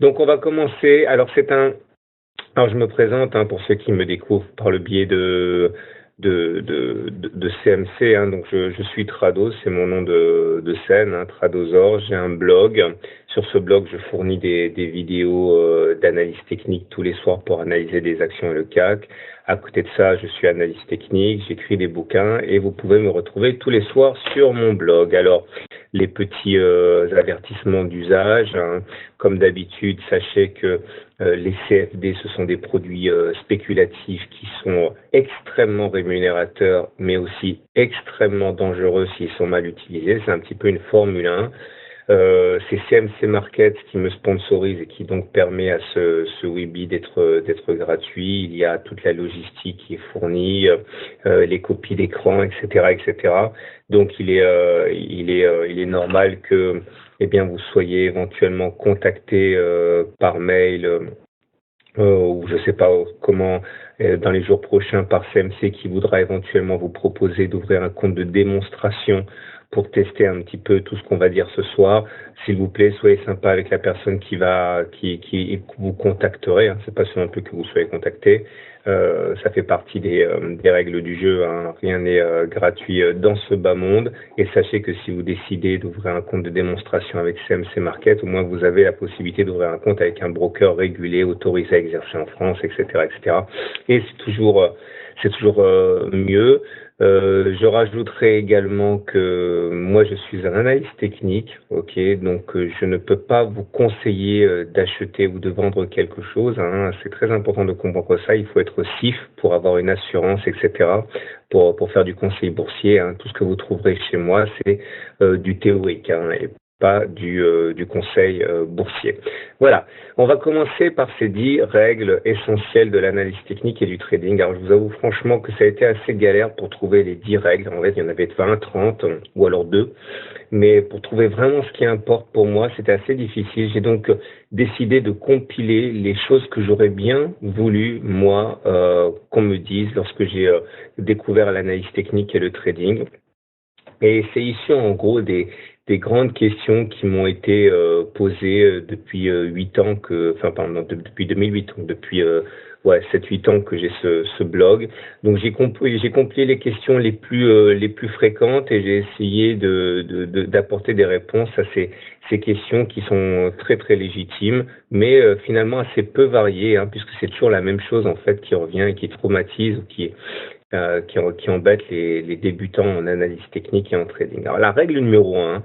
Donc on va commencer. Alors je me présente pour ceux qui me découvrent par le biais de CMC. Donc je suis Trado, c'est mon nom de scène, Tradosor. J'ai un blog. Sur ce blog, je fournis des vidéos d'analyse technique tous les soirs pour analyser des actions et le CAC. À côté de ça, je suis analyste technique, j'écris des bouquins et vous pouvez me retrouver tous les soirs sur mon blog. Alors, les petits avertissements d'usage, comme d'habitude, sachez que les CFD, ce sont des produits spéculatifs qui sont extrêmement rémunérateurs, mais aussi extrêmement dangereux s'ils sont mal utilisés. C'est un petit peu une Formule 1. C'est CMC Markets qui me sponsorise et qui donc permet à ce Webi d'être gratuit. Il y a toute la logistique qui est fournie, les copies d'écran, etc. Donc il est normal que vous soyez éventuellement contacté par mail ou je sais pas comment dans les jours prochains par CMC qui voudra éventuellement vous proposer d'ouvrir un compte de démonstration pour tester un petit peu tout ce qu'on va dire ce soir. S'il vous plaît, soyez sympa avec la personne qui vous contacterait. C'est pas seulement plus que vous soyez contacté. Ça fait partie des règles du jeu. Rien n'est gratuit dans ce bas monde. Et sachez que si vous décidez d'ouvrir un compte de démonstration avec CMC Market, au moins vous avez la possibilité d'ouvrir un compte avec un broker régulé, autorisé à exercer en France, etc. Et c'est toujours mieux. Je rajouterai également que moi je suis un analyste technique, ok, donc je ne peux pas vous conseiller d'acheter ou de vendre quelque chose. C'est très important de comprendre ça. Il faut être CIF pour avoir une assurance, etc. Pour faire du conseil boursier. Tout ce que vous trouverez chez moi, c'est du théorique et pas du conseil boursier. Voilà, on va commencer par ces 10 règles essentielles de l'analyse technique et du trading. Alors je vous avoue franchement que ça a été assez galère pour trouver les 10 règles. En fait, il y en avait 20, 30 ou alors 2. Mais pour trouver vraiment ce qui importe pour moi, c'était assez difficile. J'ai donc décidé de compiler les choses que j'aurais bien voulu, moi, qu'on me dise lorsque j'ai découvert l'analyse technique et le trading. Et c'est issu en gros des grandes questions qui m'ont été posées depuis 8 ans depuis 2008, donc depuis 7-8 ans que j'ai ce blog. Donc j'ai compilé les questions les plus fréquentes et j'ai essayé d'apporter des réponses à ces questions qui sont très très légitimes, mais finalement assez peu variées, puisque c'est toujours la même chose en fait qui revient et qui traumatise ou qui embête les débutants en analyse technique et en trading. Alors la règle numéro 1,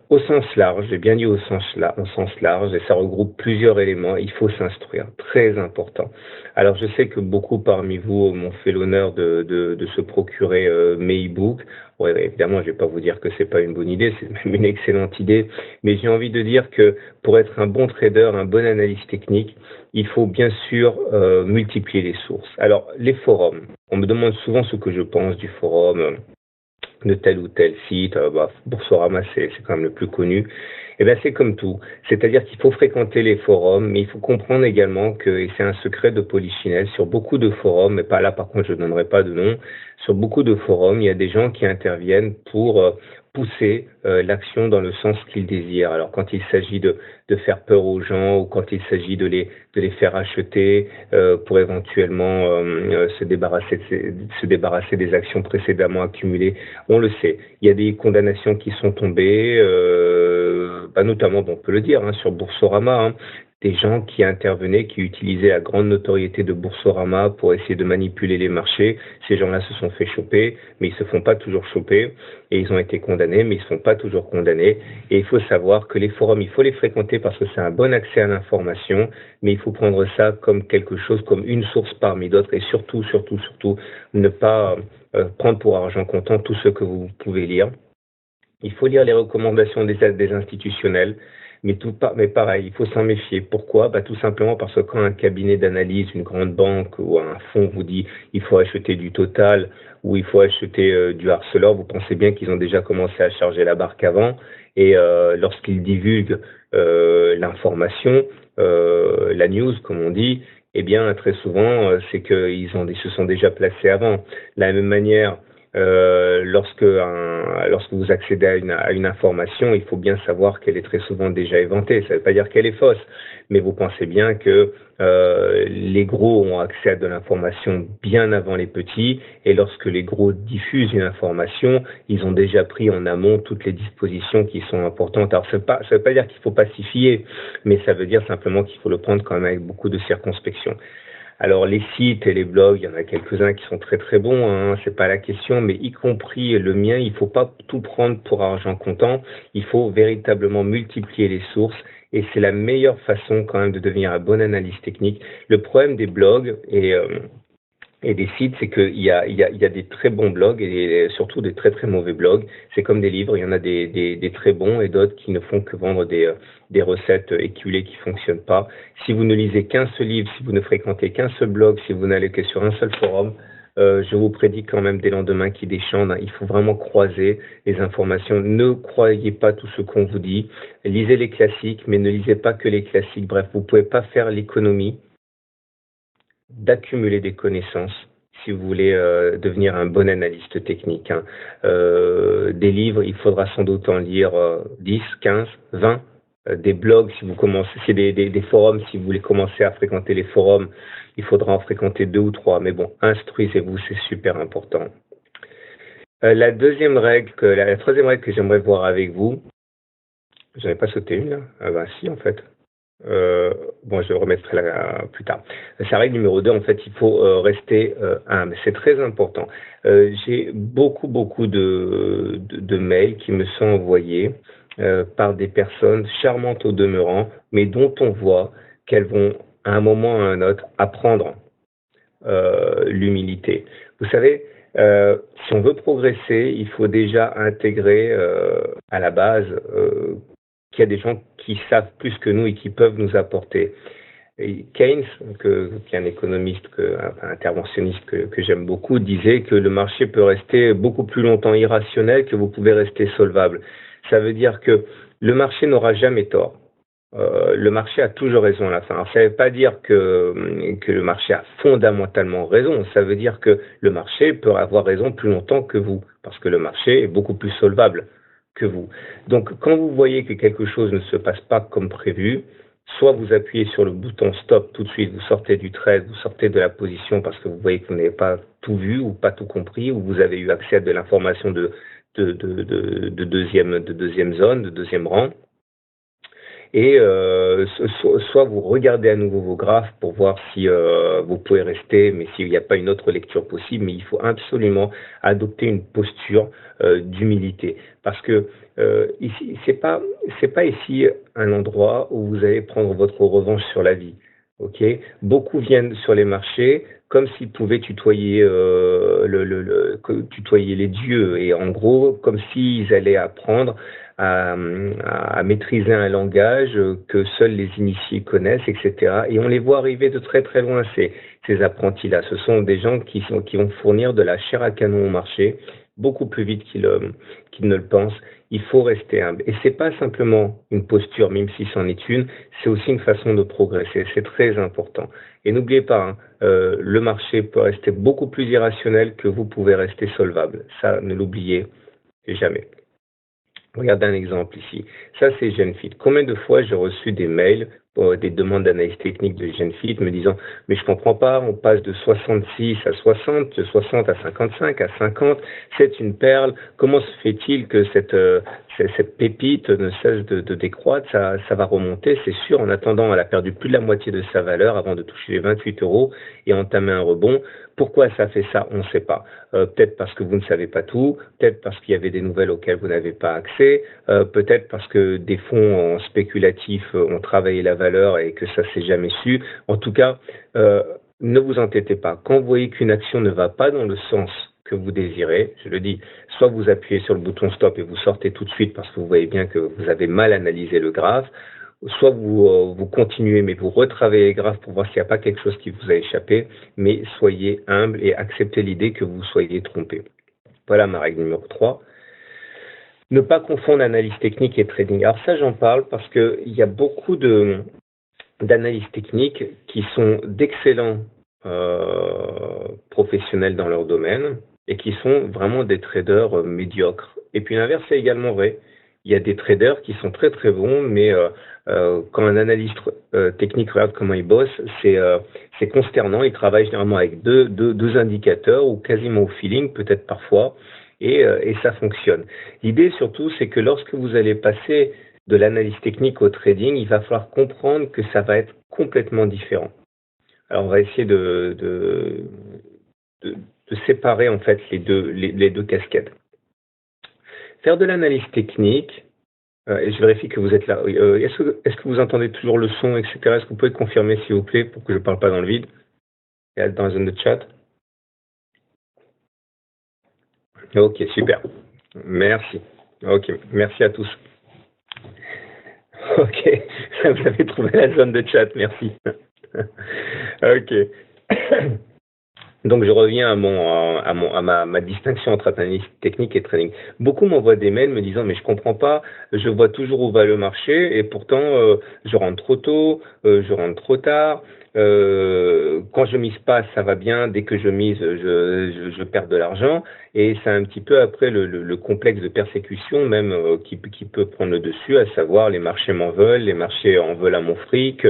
au sens large, j'ai bien dit au sens large, et ça regroupe plusieurs éléments, il faut s'instruire, très important. Alors je sais que beaucoup parmi vous m'ont fait l'honneur de se procurer mes e-books. Ouais, évidemment, je vais pas vous dire que c'est pas une bonne idée, c'est même une excellente idée, mais j'ai envie de dire que pour être un bon trader, un bon analyste technique, il faut bien sûr multiplier les sources. Alors, les forums, on me demande souvent ce que je pense du forum de tel ou tel site, Boursorama c'est quand même le plus connu. C'est comme tout, c'est-à-dire qu'il faut fréquenter les forums, mais il faut comprendre également que, et c'est un secret de Polichinelle, sur beaucoup de forums, mais pas là par contre je ne donnerai pas de nom, sur beaucoup de forums, il y a des gens qui interviennent pour pousser l'action dans le sens qu'ils désirent. Alors quand il s'agit de faire peur aux gens ou quand il s'agit de les faire acheter pour éventuellement se débarrasser des actions précédemment accumulées, on le sait. Il y a des condamnations qui sont tombées, notamment, on peut le dire, sur Boursorama, des gens qui intervenaient, qui utilisaient la grande notoriété de Boursorama pour essayer de manipuler les marchés. Ces gens-là se sont fait choper, mais ils se font pas toujours choper. Et ils ont été condamnés, mais ils se font pas toujours condamnés. Et il faut savoir que les forums, il faut les fréquenter parce que c'est un bon accès à l'information, mais il faut prendre ça comme quelque chose, comme une source parmi d'autres. Et surtout, ne pas prendre pour argent comptant tout ce que vous pouvez lire. Il faut lire les recommandations des institutionnels, mais pareil, il faut s'en méfier. Pourquoi ? Tout simplement parce que quand un cabinet d'analyse, une grande banque ou un fonds vous dit il faut acheter du Total ou il faut acheter du Arcelor, vous pensez bien qu'ils ont déjà commencé à charger la barque avant. Et lorsqu'ils divulguent l'information, la news comme on dit, très souvent c'est qu'ils se sont déjà placés avant. De la même manière, Lorsque vous accédez à une information, il faut bien savoir qu'elle est très souvent déjà éventée. Ça ne veut pas dire qu'elle est fausse, mais vous pensez bien que les gros ont accès à de l'information bien avant les petits, et lorsque les gros diffusent une information, ils ont déjà pris en amont toutes les dispositions qui sont importantes. Alors ça veut pas dire qu'il faut pas s'y fier, mais ça veut dire simplement qu'il faut le prendre quand même avec beaucoup de circonspection. Alors les sites et les blogs, il y en a quelques-uns qui sont très très bons, hein, c'est pas la question, mais y compris le mien, il faut pas tout prendre pour argent comptant, il faut véritablement multiplier les sources, et c'est la meilleure façon quand même de devenir un bon analyste technique. Le problème des blogs et des sites, c'est qu'il y a des très bons blogs et surtout des très très mauvais blogs. C'est comme des livres, il y en a des très bons et d'autres qui ne font que vendre des recettes éculées qui fonctionnent pas. Si vous ne lisez qu'un seul livre, si vous ne fréquentez qu'un seul blog, si vous n'allez que sur un seul forum, je vous prédis quand même des lendemains qui déchantent. Il faut vraiment croiser les informations. Ne croyez pas tout ce qu'on vous dit. Lisez les classiques, mais ne lisez pas que les classiques. Bref, vous pouvez pas faire l'économie d'accumuler des connaissances si vous voulez devenir un bon analyste technique. Hein. Des livres, il faudra sans doute en lire 10, 15, 20. Des blogs, si vous commencez, si des forums, si vous voulez commencer à fréquenter les forums, il faudra en fréquenter 2 ou 3. Mais bon, instruisez-vous, c'est super important. La troisième règle que j'aimerais voir avec vous, j'en ai pas sauté une là. Ah bah si en fait. Bon, je remettrai là plus tard. Sa règle numéro 2, en fait, il faut rester humble. C'est très important. J'ai beaucoup de mails qui me sont envoyés par des personnes charmantes au demeurant, mais dont on voit qu'elles vont, à un moment ou à un autre, apprendre l'humilité. Vous savez, si on veut progresser, il faut déjà intégrer à la base qu'il y a des gens qui savent plus que nous et qui peuvent nous apporter. Et Keynes, qui est un économiste, un interventionniste que j'aime beaucoup, disait que le marché peut rester beaucoup plus longtemps irrationnel que vous pouvez rester solvable. Ça veut dire que le marché n'aura jamais tort. Le marché a toujours raison à la fin. Alors, ça ne veut pas dire que le marché a fondamentalement raison. Ça veut dire que le marché peut avoir raison plus longtemps que vous, parce que le marché est beaucoup plus solvable que vous. Donc, quand vous voyez que quelque chose ne se passe pas comme prévu, soit vous appuyez sur le bouton stop tout de suite, vous sortez du trade, vous sortez de la position parce que vous voyez que vous n'avez pas tout vu ou pas tout compris, ou vous avez eu accès à de l'information de deuxième zone, de deuxième rang. Et soit vous regardez à nouveau vos graphes pour voir si vous pouvez rester, mais s'il n'y a pas une autre lecture possible, mais il faut absolument adopter une posture d'humilité, parce que ici c'est pas ici un endroit où vous allez prendre votre revanche sur la vie. Ok, beaucoup viennent sur les marchés comme s'ils pouvaient tutoyer tutoyer les dieux, et en gros comme s'ils allaient apprendre à maîtriser un langage que seuls les initiés connaissent, etc. Et on les voit arriver de très très loin, ces apprentis-là. Ce sont des gens qui vont fournir de la chair à canon au marché, beaucoup plus vite qu'ils ne le pensent. Il faut rester humble. Et c'est pas simplement une posture, même si c'en est une, c'est aussi une façon de progresser. C'est très important. Et n'oubliez pas, hein, le marché peut rester beaucoup plus irrationnel que vous pouvez rester solvable. Ça, ne l'oubliez jamais. Regardez un exemple ici. Ça, c'est GenFit. Combien de fois j'ai reçu des mails, des demandes d'analyse technique de GenFit me disant « Mais je comprends pas, on passe de 66 à 60, de 60 à 55, à 50, c'est une perle. Comment se fait-il que cette pépite ne cesse de décroître? Ça va remonter, c'est sûr. En attendant, elle a perdu plus de la moitié de sa valeur avant de toucher les 28 € et entamer un rebond. Pourquoi ça fait ça? On ne sait pas. Peut-être parce que vous ne savez pas tout, peut-être parce qu'il y avait des nouvelles auxquelles vous n'avez pas accès, peut-être parce que des fonds spéculatifs ont travaillé la valeur et que ça s'est jamais su. En tout cas, ne vous entêtez pas. Quand vous voyez qu'une action ne va pas dans le sens que vous désirez, je le dis, soit vous appuyez sur le bouton stop et vous sortez tout de suite parce que vous voyez bien que vous avez mal analysé le graphe, soit vous continuez, mais vous retravaillez les graphes pour voir s'il n'y a pas quelque chose qui vous a échappé, mais soyez humble et acceptez l'idée que vous soyez trompé. Voilà ma règle numéro 3. Ne pas confondre analyse technique et trading. Alors ça, j'en parle parce qu'il y a beaucoup d'analyses techniques qui sont d'excellents professionnels dans leur domaine, et qui sont vraiment des traders médiocres. Et puis l'inverse est également vrai. Il y a des traders qui sont très très bons, mais quand un analyste technique regarde comment il bosse, c'est consternant. Il travaille généralement avec deux indicateurs ou quasiment au feeling, peut-être parfois, et ça fonctionne. L'idée surtout, c'est que lorsque vous allez passer de l'analyse technique au trading, il va falloir comprendre que ça va être complètement différent. Alors on va essayer de, de séparer en fait les deux casquettes. Faire de l'analyse technique, et je vérifie que vous êtes là. Est-ce que vous entendez toujours le son, etc. Est-ce que vous pouvez confirmer s'il vous plaît pour que je ne parle pas dans le vide et dans la zone de chat? Ok, super. Merci. Ok, merci à tous. Ok, vous avez trouvé la zone de chat, merci. Ok. Donc je reviens à ma distinction entre analyse technique et trading. Beaucoup m'envoient des mails me disant mais je comprends pas, je vois toujours où va le marché et pourtant je rentre trop tôt, je rentre trop tard. Quand je mise pas, ça va bien. Dès que je mise, je perds de l'argent. Et c'est un petit peu après le complexe de persécution même qui peut prendre le dessus, à savoir les marchés m'en veulent, les marchés en veulent à mon fric,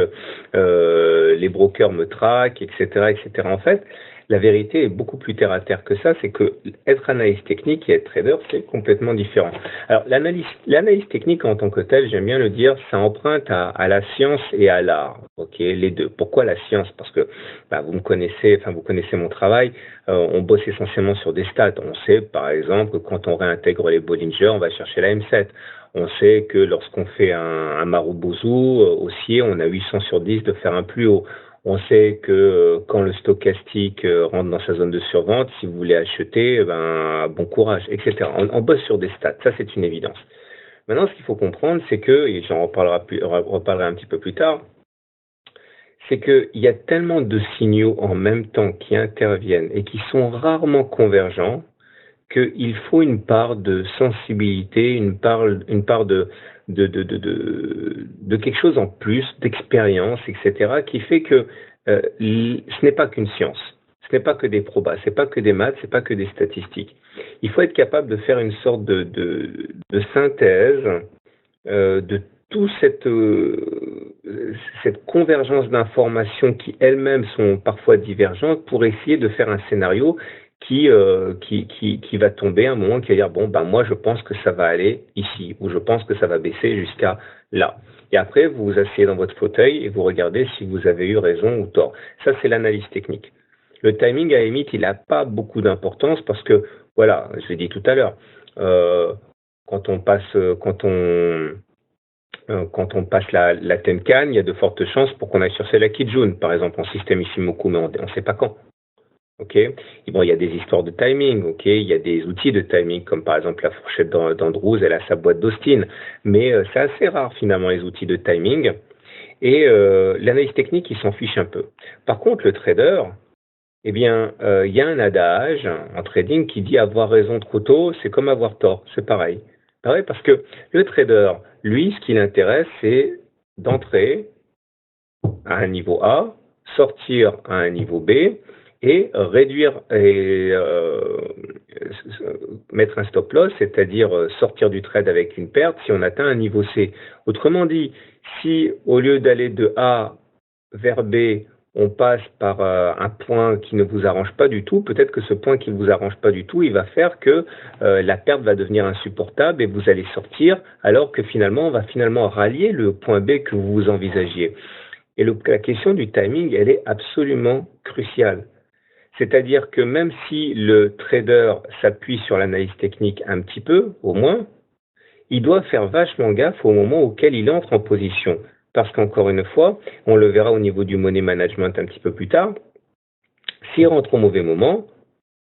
les brokers me traquent, etc., etc. En fait, la vérité est beaucoup plus terre à terre que ça, c'est que être analyste technique et être trader, c'est complètement différent. Alors l'analyse technique en tant que telle, j'aime bien le dire, ça emprunte à la science et à l'art. Ok, les deux. Pourquoi la science? Parce que vous me connaissez, vous connaissez mon travail. On bosse essentiellement sur des stats. On sait, par exemple, que quand on réintègre les Bollinger, on va chercher la M7. On sait que lorsqu'on fait un Marubozu haussier, on a 800 sur 10 de faire un plus haut. On sait que quand le stochastique rentre dans sa zone de survente, si vous voulez acheter, bon courage, etc. On bosse sur des stats, ça c'est une évidence. Maintenant, ce qu'il faut comprendre, c'est que, et j'en reparlerai un petit peu plus tard, c'est qu'il y a tellement de signaux en même temps qui interviennent et qui sont rarement convergents qu'il faut une part de sensibilité, une part de quelque chose en plus, d'expérience, etc., qui fait que ce n'est pas qu'une science, ce n'est pas que des probas, ce n'est pas que des maths, ce n'est pas que des statistiques. Il faut être capable de faire une sorte de synthèse de toute cette convergence d'informations qui elles-mêmes sont parfois divergentes pour essayer de faire un scénario qui va tomber à un moment qui va dire bon moi je pense que ça va aller ici ou je pense que ça va baisser jusqu'à là. Et après vous vous asseyez dans votre fauteuil et vous regardez si vous avez eu raison ou tort. Ça c'est l'analyse technique. Le timing à la limite il n'a pas beaucoup d'importance parce que voilà, je l'ai dit tout à l'heure, quand on passe la Tenkan, il y a de fortes chances pour qu'on aille chercher la Kijun, par exemple en système Ishimoku, mais on ne sait pas quand. Ok. Et bon, il y a des histoires de timing. Ok. Il y a des outils de timing, comme par exemple la fourchette d'Andrews, elle a sa boîte d'Austin. Mais c'est assez rare finalement les outils de timing. Et l'analyse technique, il s'en fiche un peu. Par contre, le trader, il y a un adage en trading qui dit avoir raison trop tôt, c'est comme avoir tort. C'est pareil. Pareil parce que le trader, lui, ce qui l'intéresse, c'est d'entrer à un niveau A, sortir à un niveau B et réduire et mettre un stop loss, c'est-à-dire sortir du trade avec une perte si on atteint un niveau C. Autrement dit, si au lieu d'aller de A vers B, on passe par un point qui ne vous arrange pas du tout, peut-être que ce point qui ne vous arrange pas du tout, il va faire que la perte va devenir insupportable et vous allez sortir alors que finalement, on va finalement rallier le point B que vous envisagiez. Et la question du timing, elle est absolument cruciale. C'est-à-dire que même si le trader s'appuie sur l'analyse technique un petit peu, au moins, il doit faire vachement gaffe au moment auquel il entre en position. Parce qu'encore une fois, on le verra au niveau du money management un petit peu plus tard, s'il rentre au mauvais moment,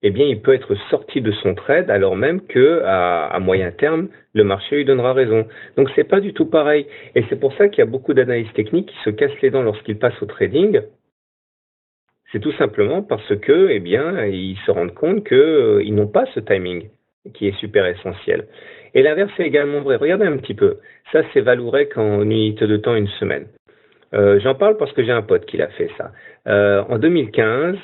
eh bien, il peut être sorti de son trade alors même que à moyen terme, le marché lui donnera raison. Donc, c'est pas du tout pareil. Et c'est pour ça qu'il y a beaucoup d'analystes techniques qui se cassent les dents lorsqu'ils passent au trading. C'est tout simplement parce que, ils se rendent compte qu'ils n'ont pas ce timing qui est super essentiel. Et l'inverse est également vrai. Regardez un petit peu. Ça, c'est Valourec en unité de temps une semaine. J'en parle parce que j'ai un pote qui l'a fait ça. En 2015,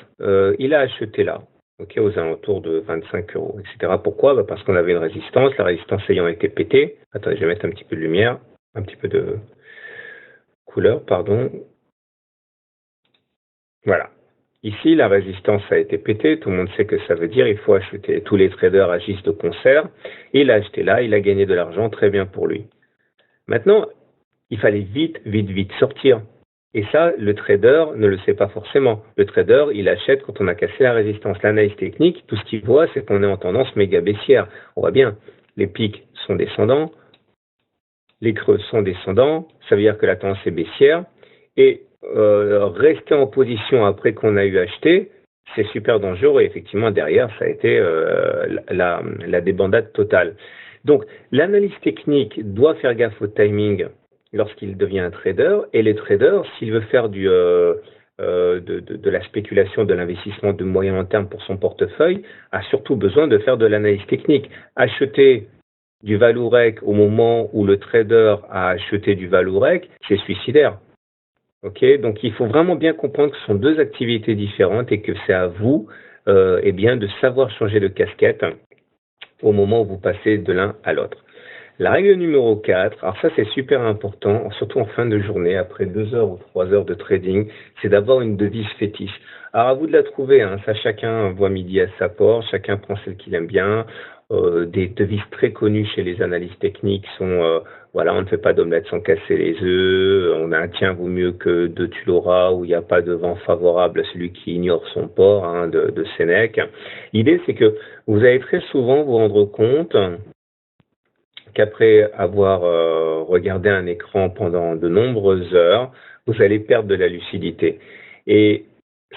il a acheté là. ok, aux alentours de 25 euros, etc. Pourquoi? Parce qu'on avait une résistance, la résistance ayant été pétée. Attendez, je vais mettre un petit peu de lumière, un petit peu de couleur, pardon. Voilà. Ici, la résistance a été pétée, tout le monde sait que ça veut dire il faut acheter. Tous les traders agissent de concert. Il a acheté là, il a gagné de l'argent, très bien pour lui. Maintenant, il fallait vite sortir. Et ça, le trader ne le sait pas forcément. Le trader, il achète quand on a cassé la résistance. L'analyse technique, tout ce qu'il voit, c'est qu'on est en tendance méga baissière. On voit bien, les pics sont descendants, les creux sont descendants, ça veut dire que la tendance est baissière. Et rester en position après qu'on a eu acheté, c'est super dangereux. Et effectivement, derrière, ça a été la débandade totale. Donc, l'analyse technique doit faire gaffe au timing lorsqu'il devient un trader. Et les traders, s'il veut faire de la spéculation, de l'investissement de moyen long terme pour son portefeuille, a surtout besoin de faire de l'analyse technique. Acheter du Valorec au moment où le trader a acheté du Valorec, c'est suicidaire. Ok, donc il faut vraiment bien comprendre que ce sont deux activités différentes et que c'est à vous eh bien, de savoir changer de casquette au moment où vous passez de l'un à l'autre. La règle numéro 4, alors ça c'est super important, surtout en fin de journée, après 2 heures ou 3 heures de trading, c'est d'avoir une devise fétiche. Alors à vous de la trouver, hein, ça chacun voit midi à sa porte, chacun prend celle qu'il aime bien. Des devises très connues chez les analystes techniques sont voilà, on ne fait pas d'omelette sans casser les œufs, on a un tien vaut mieux que deux tu l'auras, où il n'y a pas de vent favorable à celui qui ignore son port, hein, de Sénèque. L'idée c'est que vous allez très souvent vous rendre compte qu'après avoir regardé un écran pendant de nombreuses heures, vous allez perdre de la lucidité. Et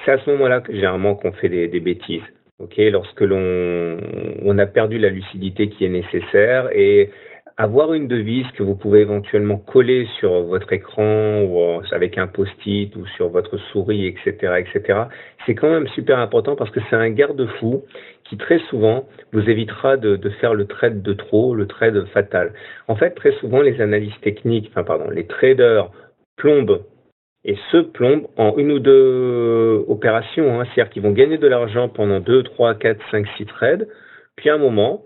c'est à ce moment-là que généralement qu'on fait des bêtises. Okay, lorsque on a perdu la lucidité qui est nécessaire, et avoir une devise que vous pouvez éventuellement coller sur votre écran ou avec un post-it ou sur votre souris, etc., c'est quand même super important parce que c'est un garde-fou qui très souvent vous évitera de faire le trade de trop, le trade fatal. En fait, très souvent, les analystes techniques, les traders plombent et se plombent en une ou deux opérations. Hein. C'est-à-dire qu'ils vont gagner de l'argent pendant 2, 3, 4, 5, 6 trades, puis à un moment,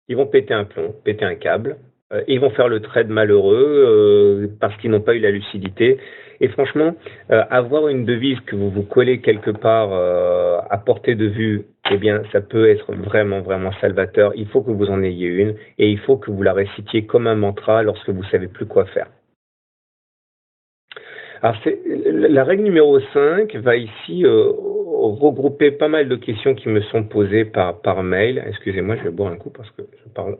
ils vont péter un plomb, péter un câble, et ils vont faire le trade malheureux parce qu'ils n'ont pas eu la lucidité. Et franchement, avoir une devise que vous vous collez quelque part à portée de vue, eh bien, ça peut être vraiment, vraiment salvateur. Il faut que vous en ayez une et il faut que vous la récitiez comme un mantra lorsque vous savez plus quoi faire. Alors, la règle numéro 5 va ici regrouper pas mal de questions qui me sont posées par mail. Excusez-moi, je vais boire un coup parce que je parle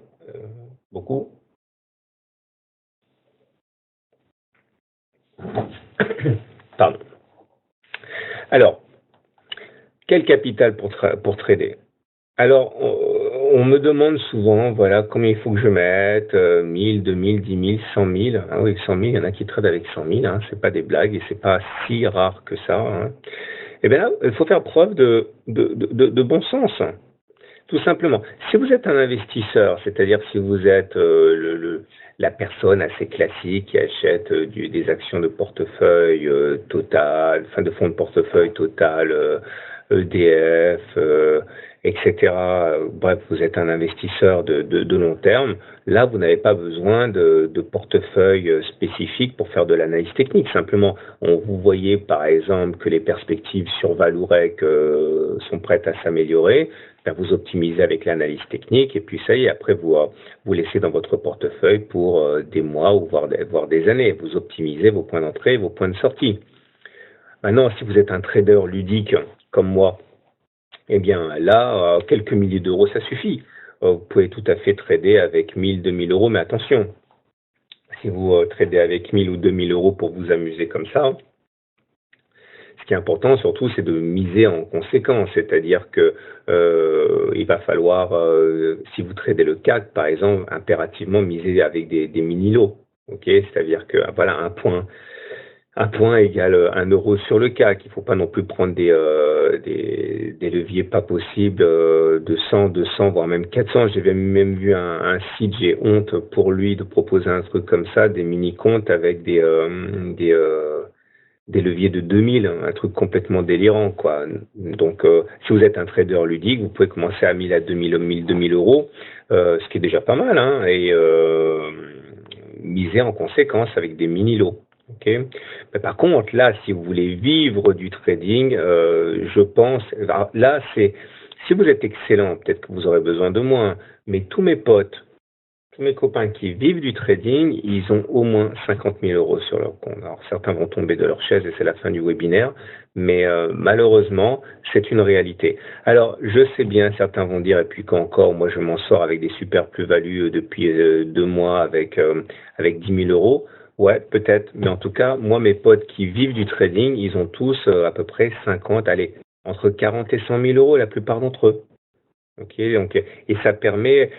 beaucoup. Pardon. Alors, quel capital pour trader? Alors, on me demande souvent, voilà, combien il faut que je mette, 1000, 2000, 10 000, 100 000. Ah oui, 100 000, il y en a qui tradent avec 100 000, hein, c'est pas des blagues et c'est pas si rare que ça. Hein. Eh bien là, il faut faire preuve de bon sens, hein. Tout simplement. Si vous êtes un investisseur, c'est-à-dire si vous êtes la personne assez classique qui achète des actions de portefeuille Total, enfin de fonds de portefeuille Total, EDF, etc. Bref, vous êtes un investisseur de long terme. Là, vous n'avez pas besoin de portefeuille spécifique pour faire de l'analyse technique. Simplement, vous voyez par exemple que les perspectives sur Valorec sont prêtes à s'améliorer. Vous optimisez avec l'analyse technique et puis ça y est, après vous laissez dans votre portefeuille pour des mois ou voire des années. Vous optimisez vos points d'entrée et vos points de sortie. Maintenant, si vous êtes un trader ludique comme moi, eh bien là, quelques milliers d'euros, ça suffit. Vous pouvez tout à fait trader avec 1000, 2000 euros, mais attention, si vous tradez avec 1000 ou 2000 euros pour vous amuser comme ça, ce qui est important surtout, c'est de miser en conséquence, c'est-à-dire que il va falloir, si vous tradez le CAC par exemple, impérativement miser avec des mini-lots, ok, c'est-à-dire que voilà un point égale 1 euro sur le CAC. Il ne faut pas non plus prendre des leviers pas possibles de 100, 200, voire même 400. J'ai même vu un site, j'ai honte pour lui de proposer un truc comme ça, des mini-comptes avec des des leviers de 2000, un truc complètement délirant, quoi. Donc, si vous êtes un trader ludique, vous pouvez commencer à 1000 à 2000 euros, ce qui est déjà pas mal, hein, et miser en conséquence avec des mini-lots. Okay. Mais par contre, là, si vous voulez vivre du trading, je pense, là, c'est, si vous êtes excellent, peut-être que vous aurez besoin de moins, mais tous mes potes, tous mes copains qui vivent du trading, ils ont au moins 50 000 euros sur leur compte. Alors certains vont tomber de leur chaise et c'est la fin du webinaire, mais malheureusement, c'est une réalité. Alors je sais bien, certains vont dire, et puis quand encore, moi je m'en sors avec des super plus-values depuis 2 mois avec 10 000 euros. Ouais, peut-être, mais en tout cas, moi mes potes qui vivent du trading, ils ont tous à peu près 50, allez, entre 40 et 100 000 euros la plupart d'entre eux. Ok, donc, et ça permet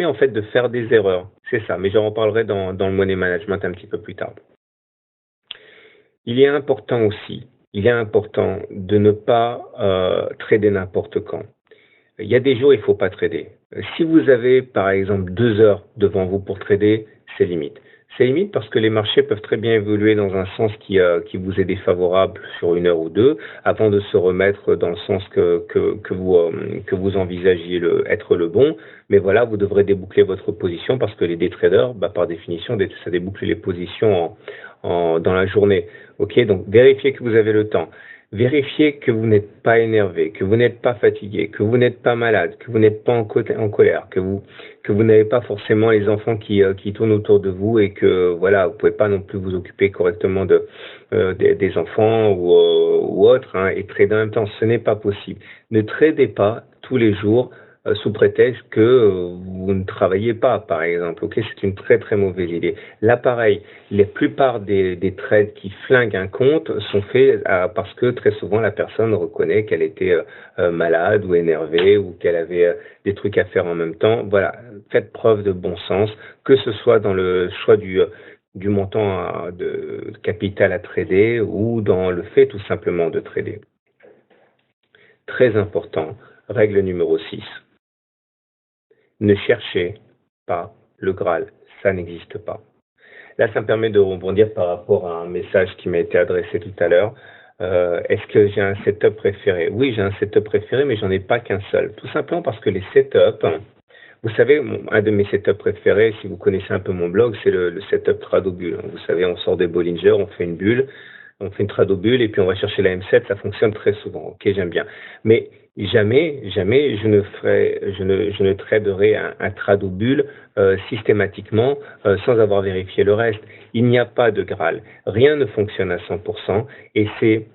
en fait de faire des erreurs. C'est ça, mais j'en reparlerai dans le money management un petit peu plus tard. Il est important aussi, de ne pas trader n'importe quand. Il y a des jours, il ne faut pas trader. Si vous avez, par exemple, 2 heures devant vous pour trader, c'est limite. C'est limite parce que les marchés peuvent très bien évoluer dans un sens qui vous est défavorable sur 1 heure ou 2, avant de se remettre dans le sens que vous envisagiez être le bon. Mais voilà, vous devrez déboucler votre position parce que les day traders, par définition, ça déboucle les positions dans la journée. Ok, donc vérifiez que vous avez le temps. Vérifiez que vous n'êtes pas énervé, que vous n'êtes pas fatigué, que vous n'êtes pas malade, que vous n'êtes pas en colère, que vous n'avez pas forcément les enfants qui tournent autour de vous et que voilà, vous pouvez pas non plus vous occuper correctement des enfants ou autres, hein, et trader en même temps. Ce n'est pas possible. Ne tradez pas tous les jours sous prétexte que vous ne travaillez pas, par exemple. Ok, c'est une très très mauvaise idée. Là, pareil, la plupart des trades qui flinguent un compte sont faits parce que très souvent la personne reconnaît qu'elle était malade ou énervée ou qu'elle avait des trucs à faire en même temps. Voilà, faites preuve de bon sens, que ce soit dans le choix du montant de capital à trader ou dans le fait tout simplement de trader. Très important, règle numéro 6. Ne cherchez pas le Graal, ça n'existe pas. Là, ça me permet de rebondir par rapport à un message qui m'a été adressé tout à l'heure. Est-ce que j'ai un setup préféré? Oui, j'ai un setup préféré, mais j'en ai pas qu'un seul. Tout simplement parce que les setups, vous savez, un de mes setups préférés, si vous connaissez un peu mon blog, c'est le setup Tradobulle. Vous savez, on sort des Bollinger, on fait une bulle, on fait une Tradobulle et puis on va chercher la M7, ça fonctionne très souvent. Ok, j'aime bien. Mais jamais je ne traderai un Tradobulle systématiquement sans avoir vérifié le reste. Il n'y a pas de Graal. Rien ne fonctionne à 100% et c'est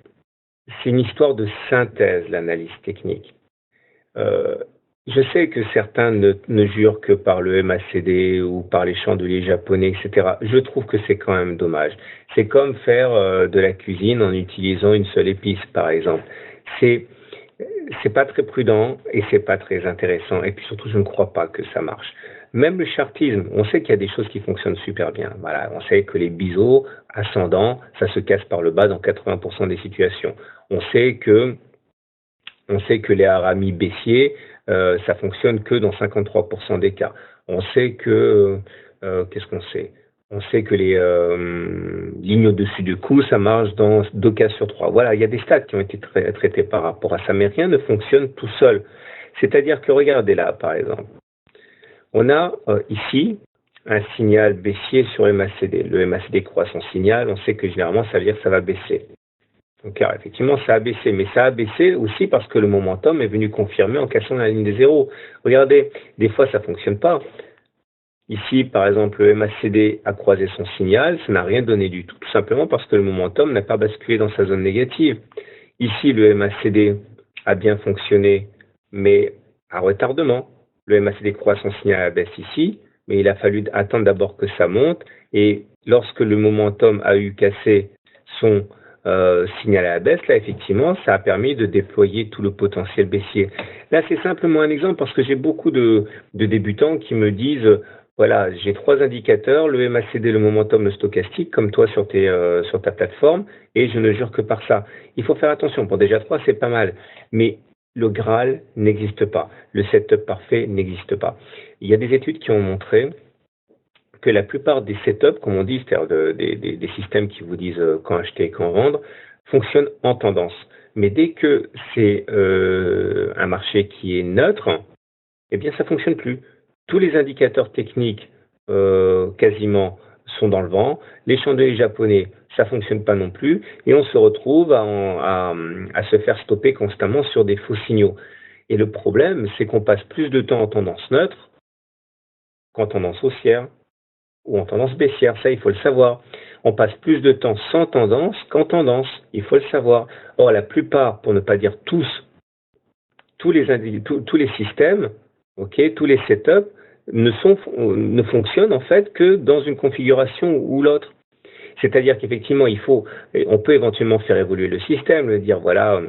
une histoire de synthèse, l'analyse technique. Je sais que certains ne jurent que par le MACD ou par les chandeliers japonais, etc. Je trouve que c'est quand même dommage. C'est comme faire de la cuisine en utilisant une seule épice, par exemple. C'est pas très prudent et c'est pas très intéressant. Et puis surtout, je ne crois pas que ça marche. Même le chartisme, on sait qu'il y a des choses qui fonctionnent super bien. Voilà, on sait que les biseaux ascendants, ça se casse par le bas dans 80% des situations. On sait que les haramis baissiers, ça fonctionne que dans 53% des cas. On sait que, qu'est-ce qu'on sait? On sait que les lignes au-dessus du cou, ça marche dans 2 cas sur 3. Voilà, il y a des stats qui ont été traités par rapport à ça, mais rien ne fonctionne tout seul. C'est-à-dire que regardez là, par exemple, on a ici un signal baissier sur MACD. Le MACD croît son signal, on sait que généralement ça veut dire que ça va baisser. Donc effectivement, ça a baissé, mais ça a baissé aussi parce que le momentum est venu confirmer en cassant la ligne des zéros. Regardez, des fois ça fonctionne pas. Ici, par exemple, le MACD a croisé son signal, ça n'a rien donné du tout, tout simplement parce que le momentum n'a pas basculé dans sa zone négative. Ici, le MACD a bien fonctionné, mais à retardement. Le MACD croît son signal à la baisse ici, mais il a fallu attendre d'abord que ça monte, et lorsque le momentum a eu cassé son signal à la baisse, là effectivement, ça a permis de déployer tout le potentiel baissier. Là, c'est simplement un exemple parce que j'ai beaucoup de débutants qui me disent, voilà, j'ai 3 indicateurs, le MACD, le momentum, le stochastique, comme toi sur ta plateforme, et je ne jure que par ça. Il faut faire attention. Pour déjà 3, c'est pas mal, mais le Graal n'existe pas. Le setup parfait n'existe pas. Il y a des études qui ont montré que la plupart des setups, comme on dit, c'est-à-dire des systèmes qui vous disent quand acheter et quand vendre, fonctionnent en tendance. Mais dès que c'est un marché qui est neutre, eh bien ça fonctionne plus. Tous les indicateurs techniques quasiment sont dans le vent. Les chandeliers japonais, ça fonctionne pas non plus, et on se retrouve à se faire stopper constamment sur des faux signaux. Et le problème, c'est qu'on passe plus de temps en tendance neutre qu'en tendance haussière ou en tendance baissière. Ça, il faut le savoir. On passe plus de temps sans tendance qu'en tendance. Il faut le savoir. Or, la plupart, pour ne pas dire tous les systèmes, ok, tous les setups ne fonctionnent en fait que dans une configuration ou l'autre. C'est-à-dire qu'effectivement, on peut éventuellement faire évoluer le système, le dire voilà,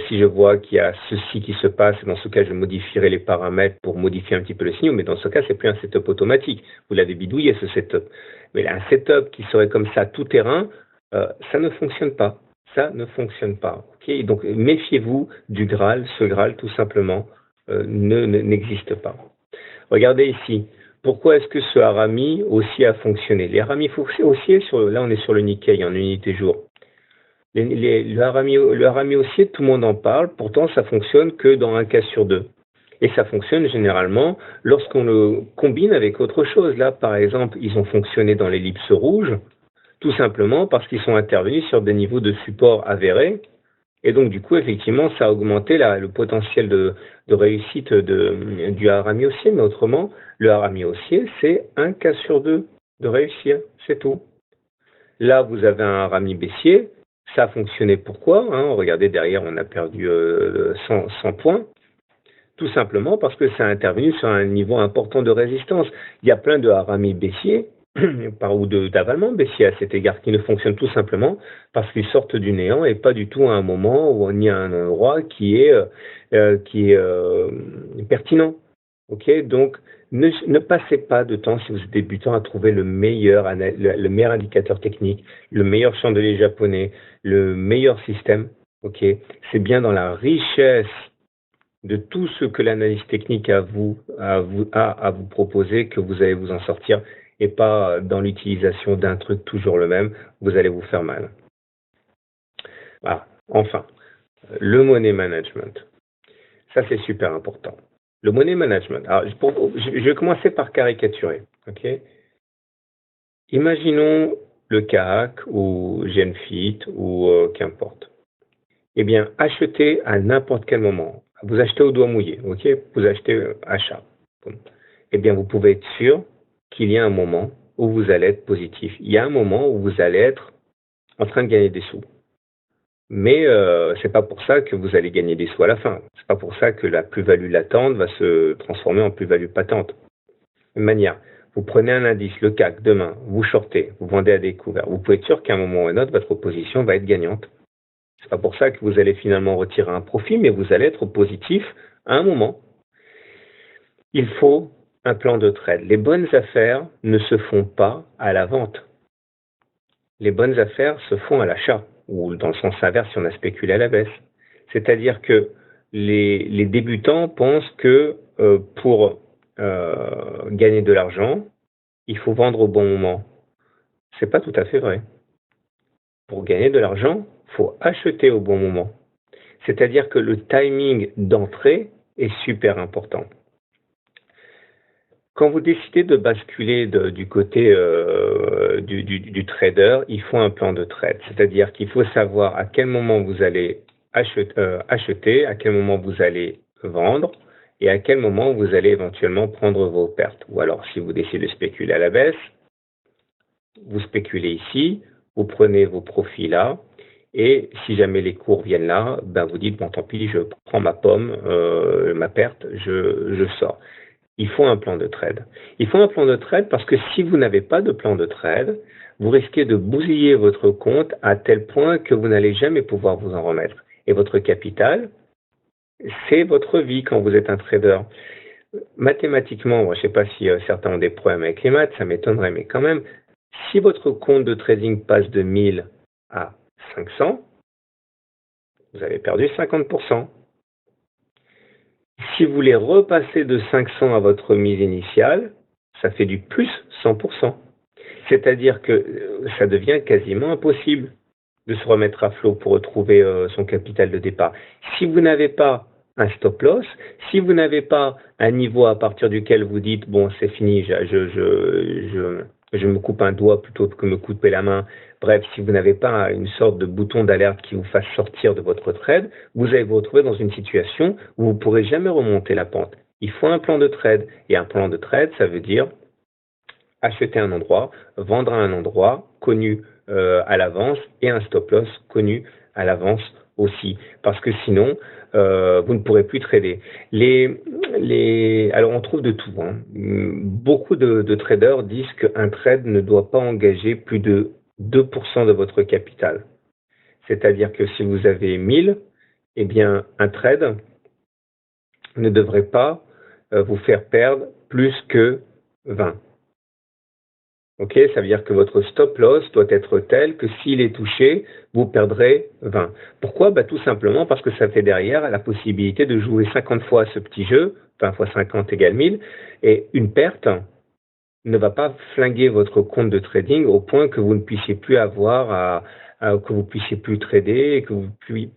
si je vois qu'il y a ceci qui se passe, dans ce cas, je modifierai les paramètres pour modifier un petit peu le signal, mais dans ce cas, c'est plus un setup automatique. Vous l'avez bidouillé, ce setup. Mais un setup qui serait comme ça, tout terrain, ça ne fonctionne pas. Ça ne fonctionne pas. Okay, donc, méfiez-vous du Graal. Ce Graal, tout simplement, n'existe pas. Regardez ici. Pourquoi est-ce que ce Harami haussier a fonctionné? Les Harami haussiers, là, on est sur le Nikkei en unité jour. Le harami haussier, tout le monde en parle, pourtant ça fonctionne que dans un cas sur deux. Et ça fonctionne généralement lorsqu'on le combine avec autre chose. Là, par exemple, ils ont fonctionné dans l'ellipse rouge, tout simplement parce qu'ils sont intervenus sur des niveaux de support avérés. Et donc, du coup, effectivement, ça a augmenté le potentiel de réussite du harami haussier. Mais autrement, le harami haussier, c'est un cas sur deux de réussir, c'est tout. Là, vous avez un harami baissier. Ça a fonctionné pourquoi Regardez, derrière, on a perdu 100 points. Tout simplement parce que ça a intervenu sur un niveau important de résistance. Il y a plein de harami baissiers, ou d'avalement baissiers à cet égard, qui ne fonctionnent tout simplement parce qu'ils sortent du néant et pas du tout à un moment ou ni à un endroit qui est pertinent. Ok, donc ne passez pas de temps, si vous êtes débutant, à trouver le meilleur indicateur technique, le meilleur chandelier japonais, le meilleur système. Ok, c'est bien dans la richesse de tout ce que l'analyse technique a à vous proposer que vous allez vous en sortir, et pas dans l'utilisation d'un truc toujours le même. Vous allez vous faire mal. Voilà. Enfin, le money management. Ça, c'est super important. Le money management. Alors, je vais commencer par caricaturer. Ok. Imaginons le CAC ou Genfit ou qu'importe. Eh bien, achetez à n'importe quel moment. Vous achetez au doigt mouillé. Ok. Vous achetez achat. Bon. Eh bien, vous pouvez être sûr qu'il y a un moment où vous allez être positif. Il y a un moment où vous allez être en train de gagner des sous. Mais c'est pas pour ça que vous allez gagner des sous à la fin. C'est pas pour ça que la plus-value latente va se transformer en plus-value patente. De manière, vous prenez un indice, le CAC, demain, vous shortez, vous vendez à découvert. Vous pouvez être sûr qu'à un moment ou à un autre, votre position va être gagnante. C'est pas pour ça que vous allez finalement retirer un profit, mais vous allez être positif à un moment. Il faut un plan de trade. Les bonnes affaires ne se font pas à la vente. Les bonnes affaires se font à l'achat, ou dans le sens inverse si on a spéculé à la baisse. C'est-à-dire que les débutants pensent que pour gagner de l'argent, il faut vendre au bon moment. C'est pas tout à fait vrai. Pour gagner de l'argent, il faut acheter au bon moment. C'est-à-dire que le timing d'entrée est super important. Quand vous décidez de basculer du côté du trader, il faut un plan de trade. C'est-à-dire qu'il faut savoir à quel moment vous allez acheter, à quel moment vous allez vendre et à quel moment vous allez éventuellement prendre vos pertes. Ou alors, si vous décidez de spéculer à la baisse, vous spéculez ici, vous prenez vos profits là, et si jamais les cours viennent là, ben vous dites, bon tant pis, je prends ma pomme, ma perte, je sors. Il faut un plan de trade. Il faut un plan de trade parce que si vous n'avez pas de plan de trade, vous risquez de bousiller votre compte à tel point que vous n'allez jamais pouvoir vous en remettre. Et votre capital, c'est votre vie quand vous êtes un trader. Mathématiquement, je ne sais pas si certains ont des problèmes avec les maths, ça m'étonnerait, mais quand même, si votre compte de trading passe de 1000 à 500, vous avez perdu 50%. Si vous voulez repasser de 500 à votre mise initiale, ça fait du plus 100%. C'est-à-dire que ça devient quasiment impossible de se remettre à flot pour retrouver son capital de départ. Si vous n'avez pas un stop loss, si vous n'avez pas un niveau à partir duquel vous dites bon c'est fini, je me coupe un doigt plutôt que me couper la main, bref, si vous n'avez pas une sorte de bouton d'alerte qui vous fasse sortir de votre trade, vous allez vous retrouver dans une situation où vous ne pourrez jamais remonter la pente. Il faut un plan de trade, et un plan de trade, ça veut dire acheter un endroit, vendre à un endroit connu à l'avance et un stop loss connu à l'avance aussi. Parce que sinon, vous ne pourrez plus trader. Alors on trouve de tout. Hein. Beaucoup de traders disent qu'un trade ne doit pas engager plus de 2% de votre capital. C'est-à-dire que si vous avez 1000, eh bien un trade ne devrait pas vous faire perdre plus que 20. Ok, ça veut dire que votre stop loss doit être tel que s'il est touché, vous perdrez 20. Pourquoi? Tout simplement parce que ça fait derrière la possibilité de jouer 50 fois ce petit jeu, 20 fois 50 égale 1000, et une perte ne va pas flinguer votre compte de trading au point que vous ne puissiez plus que vous puissiez plus trader et que vous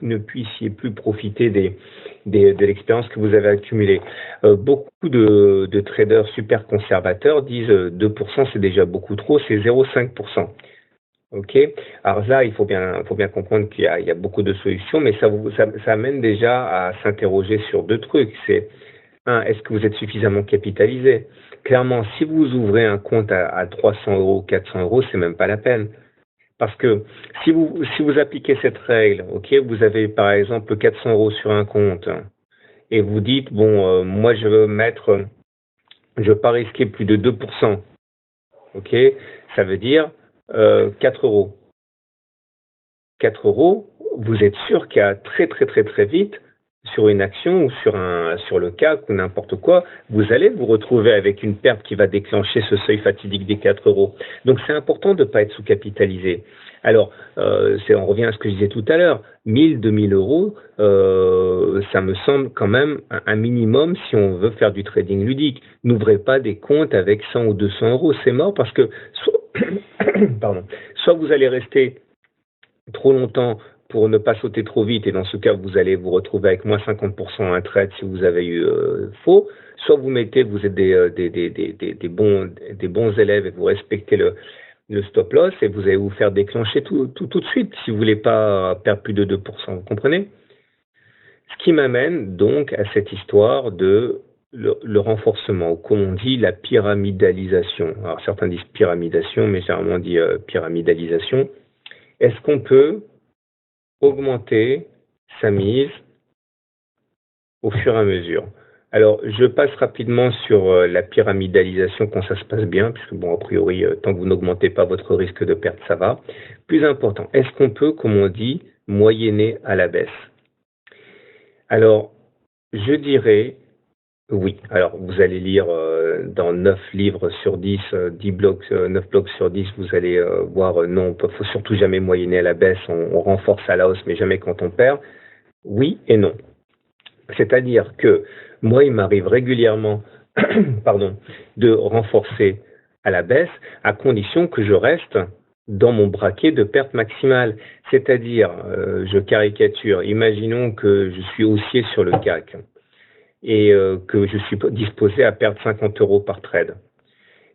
ne puissiez plus profiter de l'expérience que vous avez accumulée. Beaucoup de traders super conservateurs disent 2% c'est déjà beaucoup trop, c'est 0,5%. Ok. Alors là, il faut bien comprendre qu'il y a beaucoup de solutions, mais ça amène déjà à s'interroger sur deux trucs. C'est est-ce que vous êtes suffisamment capitalisé? Clairement, si vous ouvrez un compte à 300 euros, 400 euros, c'est même pas la peine. Parce que si vous appliquez cette règle, ok, vous avez par exemple 400 euros sur un compte et vous dites bon, moi je veux pas risquer plus de 2%, ok, ça veut dire 4 euros. 4 euros, vous êtes sûr qu'il y a très très très très vite sur une action ou sur le CAC ou n'importe quoi, vous allez vous retrouver avec une perte qui va déclencher ce seuil fatidique des 4 euros. Donc c'est important de ne pas être sous-capitalisé. Alors, on revient à ce que je disais tout à l'heure, 1000, 2000 euros, ça me semble quand même un minimum si on veut faire du trading ludique. N'ouvrez pas des comptes avec 100 ou 200 euros, c'est mort parce que soit vous allez rester trop longtemps pour ne pas sauter trop vite, et dans ce cas, vous allez vous retrouver avec moins 50% un trade si vous avez eu faux, soit vous êtes des bons élèves et vous respectez le stop loss et vous allez vous faire déclencher tout de suite si vous voulez pas perdre plus de 2%, vous comprenez? Ce qui m'amène donc à cette histoire de le renforcement, ou comme on dit, la pyramidalisation. Alors certains disent pyramidation, mais généralement on dit pyramidalisation. Est-ce qu'on peut augmenter sa mise au fur et à mesure? Alors, je passe rapidement sur la pyramidalisation quand ça se passe bien, puisque bon, a priori, tant que vous n'augmentez pas votre risque de perte, ça va. Plus important, est-ce qu'on peut, comme on dit, moyenner à la baisse? Alors, je dirais oui. Alors, vous allez lire dans 9 livres sur 10, 10 blogs, 9 blogs sur 10, vous allez voir non, il ne faut surtout jamais moyenner à la baisse, on renforce à la hausse, mais jamais quand on perd. Oui et non. C'est-à-dire que moi, il m'arrive régulièrement de renforcer à la baisse à condition que je reste dans mon braquet de perte maximale. C'est-à-dire, je caricature, imaginons que je suis haussier sur le CAC et que je suis disposé à perdre 50 euros par trade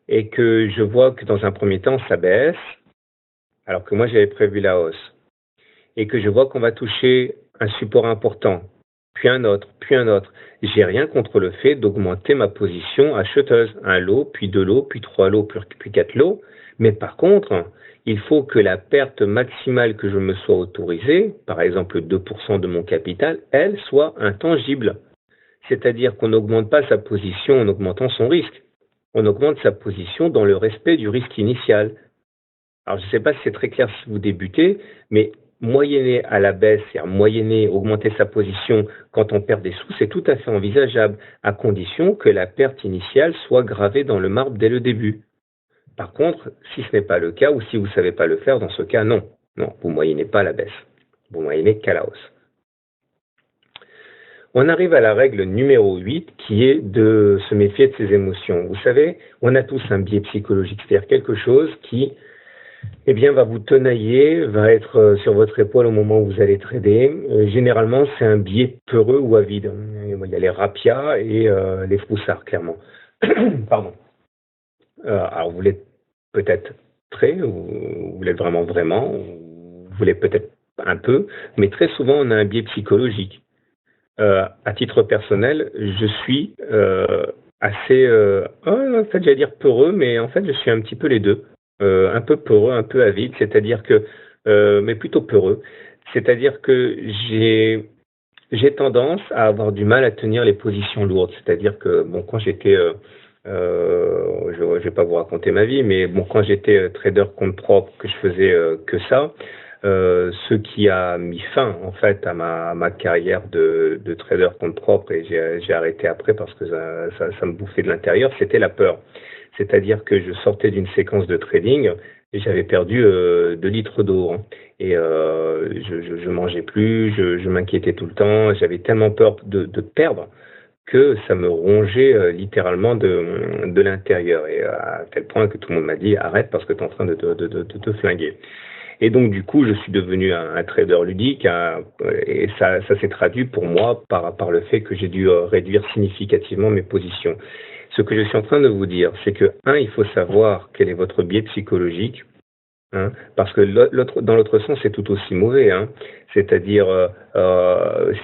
et que je vois que dans un premier temps, ça baisse alors que moi, j'avais prévu la hausse et que je vois qu'on va toucher un support important, puis un autre, j'ai rien contre le fait d'augmenter ma position acheteuse. Un lot, puis 2 lots, puis 3 lots, puis 4 lots. Mais par contre, il faut que la perte maximale que je me sois autorisée, par exemple 2% de mon capital, elle soit intangible. C'est-à-dire qu'on n'augmente pas sa position en augmentant son risque. On augmente sa position dans le respect du risque initial. Alors je ne sais pas si c'est très clair si vous débutez, mais moyenner à la baisse, c'est-à-dire moyenner, augmenter sa position quand on perd des sous, c'est tout à fait envisageable, à condition que la perte initiale soit gravée dans le marbre dès le début. Par contre, si ce n'est pas le cas, ou si vous ne savez pas le faire, dans ce cas, non. Non, vous moyennez pas à la baisse. Vous moyennez qu'à la hausse. On arrive à la règle numéro 8 qui est de se méfier de ses émotions. Vous savez, on a tous un biais psychologique, c'est-à-dire quelque chose qui eh bien, va vous tenailler, va être sur votre épaule au moment où vous allez trader. Généralement, c'est un biais peureux ou avide. Il y a les rapias et les froussards, clairement. Pardon. Alors, vous l'êtes peut-être très, ou vous l'êtes vraiment, ou vous l'êtes peut-être un peu, mais très souvent, on a un biais psychologique. À titre personnel, je suis assez, en fait, j'allais dire peureux, mais en fait, je suis un petit peu les deux. Un peu peureux, un peu avide, c'est-à-dire que, mais plutôt peureux, c'est-à-dire que j'ai tendance à avoir du mal à tenir les positions lourdes, c'est-à-dire que, bon, quand j'étais, je vais pas vous raconter ma vie, mais bon, quand j'étais trader compte propre, que je faisais que ça, ce qui a mis fin en fait à ma carrière de trader compte propre et j'ai arrêté après parce que ça me bouffait de l'intérieur, c'était la peur. C'est-à-dire que je sortais d'une séquence de trading et j'avais perdu 2 litres d'eau. Hein. Et je mangeais plus, je m'inquiétais tout le temps, j'avais tellement peur de perdre que ça me rongeait littéralement de l'intérieur. Et à tel point que tout le monde m'a dit arrête parce que tu es en train de te flinguer. Et donc, du coup, je suis devenu un trader ludique et ça s'est traduit pour moi par le fait que j'ai dû réduire significativement mes positions. Ce que je suis en train de vous dire, c'est que, il faut savoir quel est votre biais psychologique, hein, parce que dans l'autre sens, c'est tout aussi mauvais. Hein. C'est-à-dire,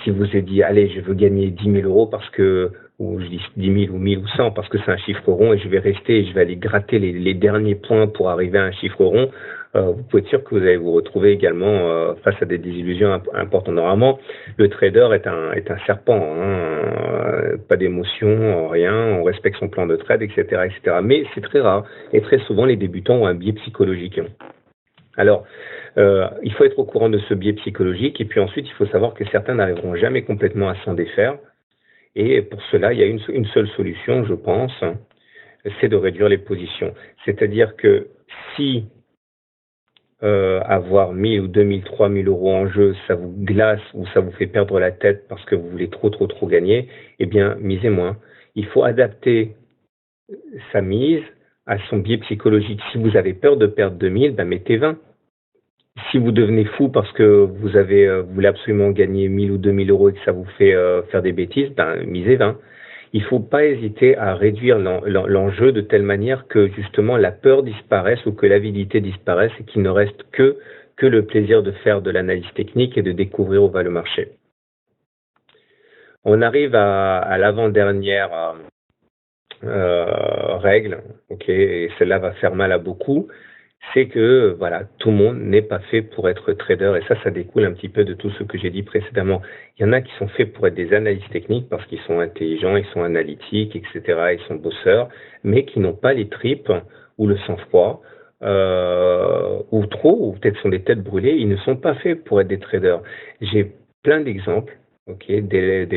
si vous avez dit, allez, je veux gagner 10 000 euros parce que, ou je dis 10 000 ou 1000 ou 100 parce que c'est un chiffre rond et je vais rester et je vais aller gratter les derniers points pour arriver à un chiffre rond, vous pouvez être sûr que vous allez vous retrouver également face à des désillusions importantes. Normalement, le trader est un serpent, hein, pas d'émotion, rien, on respecte son plan de trade, etc., etc. Mais c'est très rare et très souvent les débutants ont un biais psychologique. Alors, il faut être au courant de ce biais psychologique et puis ensuite il faut savoir que certains n'arriveront jamais complètement à s'en défaire et pour cela il y a une seule solution, je pense, c'est de réduire les positions. C'est-à-dire que si avoir 1000 ou 2000, 3000 euros en jeu, ça vous glace ou ça vous fait perdre la tête parce que vous voulez trop gagner, eh bien, misez moins. Il faut adapter sa mise à son biais psychologique. Si vous avez peur de perdre 2000, ben mettez 20. Si vous devenez fou parce que vous voulez absolument gagner 1000 ou 2000 euros et que ça vous fait faire des bêtises, ben misez 20. Il ne faut pas hésiter à réduire l'enjeu de telle manière que justement la peur disparaisse ou que l'avidité disparaisse et qu'il ne reste que le plaisir de faire de l'analyse technique et de découvrir où va le marché. On arrive à l'avant-dernière règle, ok, et celle-là va faire mal à beaucoup, c'est que voilà, tout le monde n'est pas fait pour être trader et ça découle un petit peu de tout ce que j'ai dit précédemment. Il y en a qui sont faits pour être des analystes techniques parce qu'ils sont intelligents, ils sont analytiques, etc., ils sont bosseurs, mais qui n'ont pas les tripes ou le sang-froid, ou trop, ou peut-être sont des têtes brûlées, ils ne sont pas faits pour être des traders. J'ai plein d'exemples, ok, des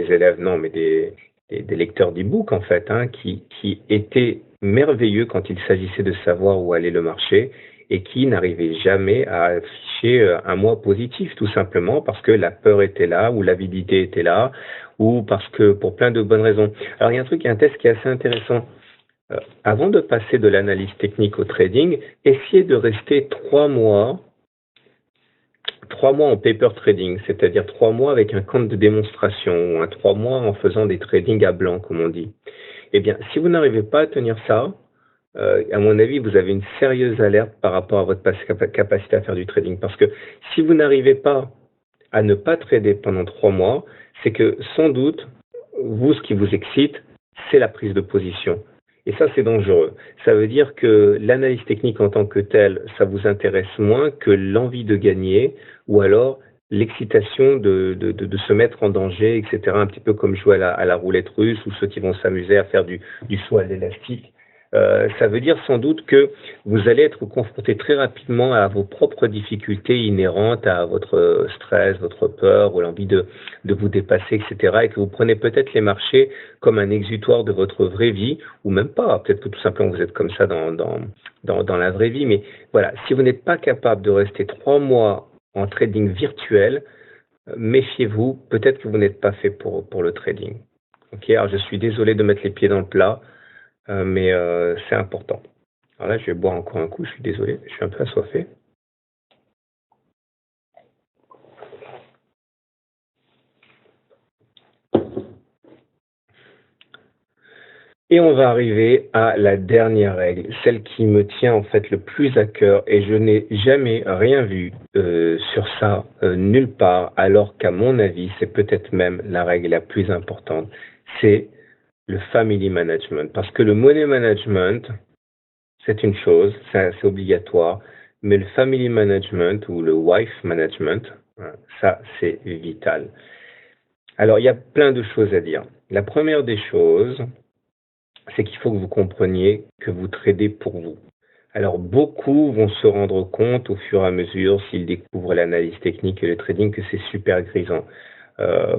élèves, non, mais des lecteurs d'e-book en fait, hein, qui étaient merveilleux quand il s'agissait de savoir où allait le marché et qui n'arrivaient jamais à afficher un mois positif, tout simplement parce que la peur était là, ou l'avidité était là, ou parce que pour plein de bonnes raisons. Alors il y a un test qui est assez intéressant. Avant de passer de l'analyse technique au trading, essayez de rester 3 mois en paper trading, c'est-à-dire 3 mois avec un compte de démonstration, ou 3 mois en faisant des tradings à blanc, comme on dit. Eh bien, si vous n'arrivez pas à tenir ça, à mon avis, vous avez une sérieuse alerte par rapport à votre capacité à faire du trading. Parce que si vous n'arrivez pas à ne pas trader pendant 3 mois, c'est que sans doute, vous, ce qui vous excite, c'est la prise de position. Et ça, c'est dangereux. Ça veut dire que l'analyse technique en tant que telle, ça vous intéresse moins que l'envie de gagner ou alors l'excitation de se mettre en danger, etc. Un petit peu comme jouer à la roulette russe ou ceux qui vont s'amuser à faire du saut à l'élastique. Ça veut dire sans doute que vous allez être confronté très rapidement à vos propres difficultés inhérentes à votre stress, votre peur ou l'envie de vous dépasser, etc. Et que vous prenez peut-être les marchés comme un exutoire de votre vraie vie, ou même pas. Peut-être que tout simplement vous êtes comme ça dans la vraie vie. Mais voilà, si vous n'êtes pas capable de rester 3 mois en trading virtuel, méfiez-vous, peut-être que vous n'êtes pas fait pour le trading. Ok, alors je suis désolé de mettre les pieds dans le plat, mais c'est important. Alors là, je vais boire encore un coup, je suis désolé, je suis un peu assoiffé. Et on va arriver à la dernière règle, celle qui me tient en fait le plus à cœur, et je n'ai jamais rien vu sur ça nulle part, alors qu'à mon avis, c'est peut-être même la règle la plus importante, c'est le family management. Parce que le money management, c'est une chose, c'est obligatoire, mais le family management ou le wife management, ça c'est vital. Alors il y a plein de choses à dire. La première des choses, c'est qu'il faut que vous compreniez que vous tradez pour vous. Alors beaucoup vont se rendre compte au fur et à mesure, s'ils découvrent l'analyse technique et le trading, que c'est super grisant.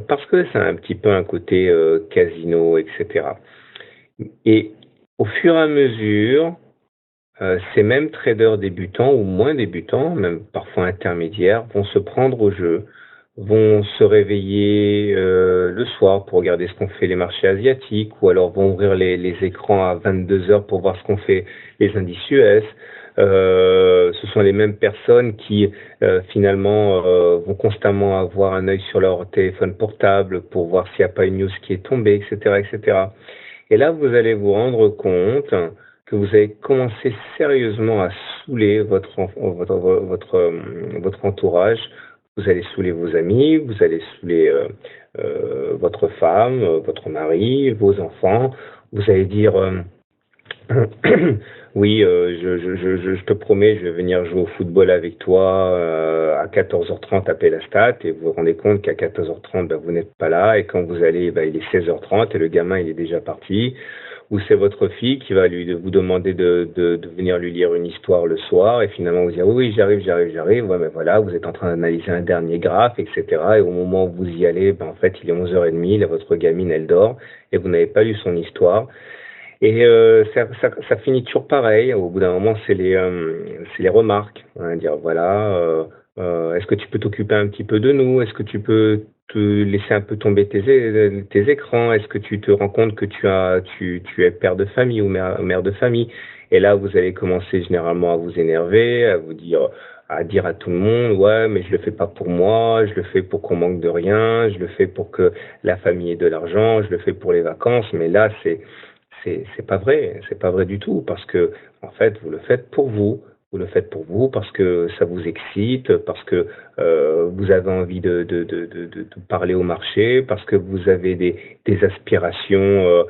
Parce que ça a un petit peu un côté casino, etc. Et au fur et à mesure, ces mêmes traders débutants ou moins débutants, même parfois intermédiaires, vont se prendre au jeu, vont se réveiller le soir pour regarder ce qu'ont fait les marchés asiatiques, ou alors vont ouvrir les écrans à 22 heures pour voir ce qu'ont fait les indices US. Ce sont les mêmes personnes qui finalement vont constamment avoir un œil sur leur téléphone portable pour voir s'il n'y a pas une news qui est tombée, etc., etc. Et là, vous allez vous rendre compte que vous avez commencé sérieusement à saouler votre entourage. Vous allez saouler vos amis, vous allez saouler votre femme, votre mari, vos enfants. Vous allez dire oui, je te promets, je vais venir jouer au football avec toi à 14h30 à Pellastat, et vous vous rendez compte qu'à 14h30, ben, vous n'êtes pas là, et quand vous allez, ben, il est 16h30 et le gamin il est déjà parti. Ou c'est votre fille qui va vous demander de venir lui lire une histoire le soir, et finalement vous dire oui, j'arrive, ouais, ben voilà, vous êtes en train d'analyser un dernier graphe, etc. Et au moment où vous y allez, ben, en fait il est 11h30, là votre gamine elle dort, et vous n'avez pas lu son histoire. Et ça finit toujours pareil. Au bout d'un moment, c'est les remarques. Hein, dire voilà, est-ce que tu peux t'occuper un petit peu de nous? Est-ce que tu peux te laisser un peu tomber tes écrans? Est-ce que tu te rends compte que tu es père de famille ou mère de famille? Et là, vous allez commencer généralement à vous énerver, à dire à tout le monde, ouais, mais je le fais pas pour moi, je le fais pour qu'on manque de rien, je le fais pour que la famille ait de l'argent, je le fais pour les vacances. Mais là, c'est pas vrai du tout, parce que en fait vous le faites pour vous, vous le faites pour vous parce que ça vous excite, parce que vous avez envie de parler au marché, parce que vous avez des aspirations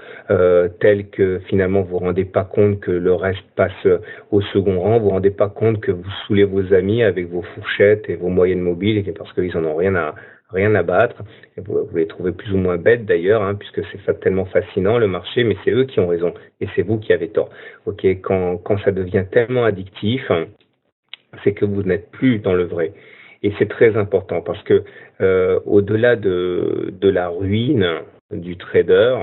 telles que finalement vous vous rendez pas compte que le reste passe au second rang, vous vous rendez pas compte que vous saoulez vos amis avec vos fourchettes et vos moyennes mobiles, et parce qu'ils en ont rien à battre. Et vous les trouvez plus ou moins bêtes d'ailleurs, hein, puisque c'est tellement fascinant le marché, mais c'est eux qui ont raison et c'est vous qui avez tort. Ok, quand ça devient tellement addictif, c'est que vous n'êtes plus dans le vrai. Et c'est très important parce que au-delà de la ruine du trader,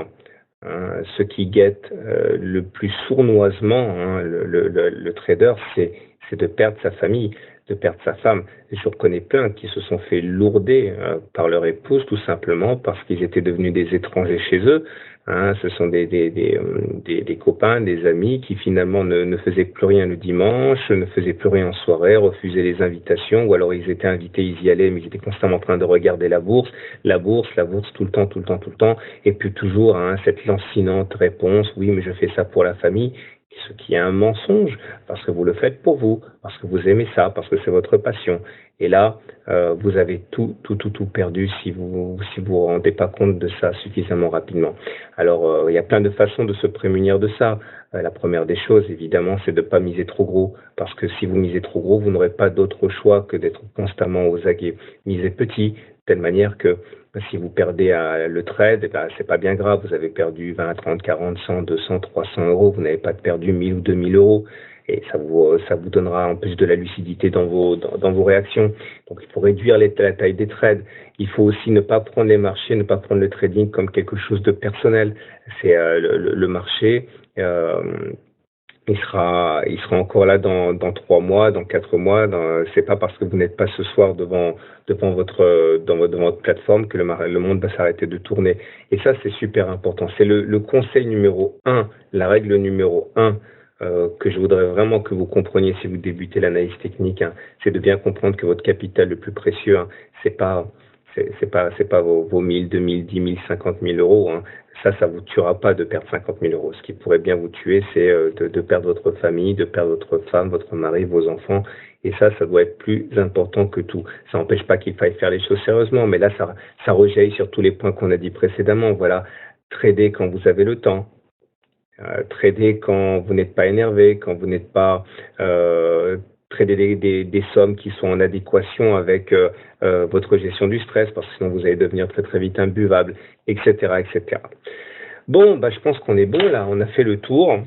hein, ce qui guette le plus sournoisement hein, le trader, c'est de perdre sa famille, de perdre sa femme. Je reconnais plein qui se sont fait lourder par leur épouse tout simplement parce qu'ils étaient devenus des étrangers chez eux. Hein, ce sont des copains, des amis qui finalement ne faisaient plus rien le dimanche, ne faisaient plus rien en soirée, refusaient les invitations, ou alors ils étaient invités, ils y allaient, mais ils étaient constamment en train de regarder la bourse, tout le temps, et puis toujours hein, cette lancinante réponse, oui, mais je fais ça pour la famille, ce qui est un mensonge, parce que vous le faites pour vous, parce que vous aimez ça, parce que c'est votre passion. Et là, vous avez tout perdu si vous rendez pas compte de ça suffisamment rapidement. Alors, il y a plein de façons de se prémunir de ça. La première des choses, évidemment, c'est de ne pas miser trop gros, parce que si vous misez trop gros, vous n'aurez pas d'autre choix que d'être constamment aux aguets. Misez petit, de telle manière que si vous perdez le trade, eh ben, c'est pas bien grave, vous avez perdu 20, 30, 40, 100, 200, 300 euros, vous n'avez pas perdu 1000 ou 2000 euros. Et ça vous donnera en plus de la lucidité dans vos réactions. Donc il faut réduire la taille des trades. Il faut aussi ne pas prendre les marchés, ne pas prendre le trading comme quelque chose de personnel. C'est le marché. il sera encore là dans 3 mois, dans 4 mois. C'est pas parce que vous n'êtes pas ce soir devant votre plateforme que le monde va s'arrêter de tourner. Et ça, c'est super important. C'est le conseil numéro un, la règle numéro un que je voudrais vraiment que vous compreniez si vous débutez l'analyse technique, hein, c'est de bien comprendre que votre capital le plus précieux, hein, c'est pas vos 1000, 2000, 10 000, 50 000 euros. Hein. Ça vous tuera pas de perdre 50 000 euros. Ce qui pourrait bien vous tuer, c'est de perdre votre famille, de perdre votre femme, votre mari, vos enfants. Et ça doit être plus important que tout. Ça n'empêche pas qu'il faille faire les choses sérieusement, mais là, ça rejaillit sur tous les points qu'on a dit précédemment. Voilà, trader quand vous avez le temps. Trader quand vous n'êtes pas énervé, quand vous n'êtes pas trader des sommes qui sont en adéquation avec votre gestion du stress, parce que sinon vous allez devenir très très vite imbuvable, etc., etc. Bon, je pense qu'on est bon là, on a fait le tour.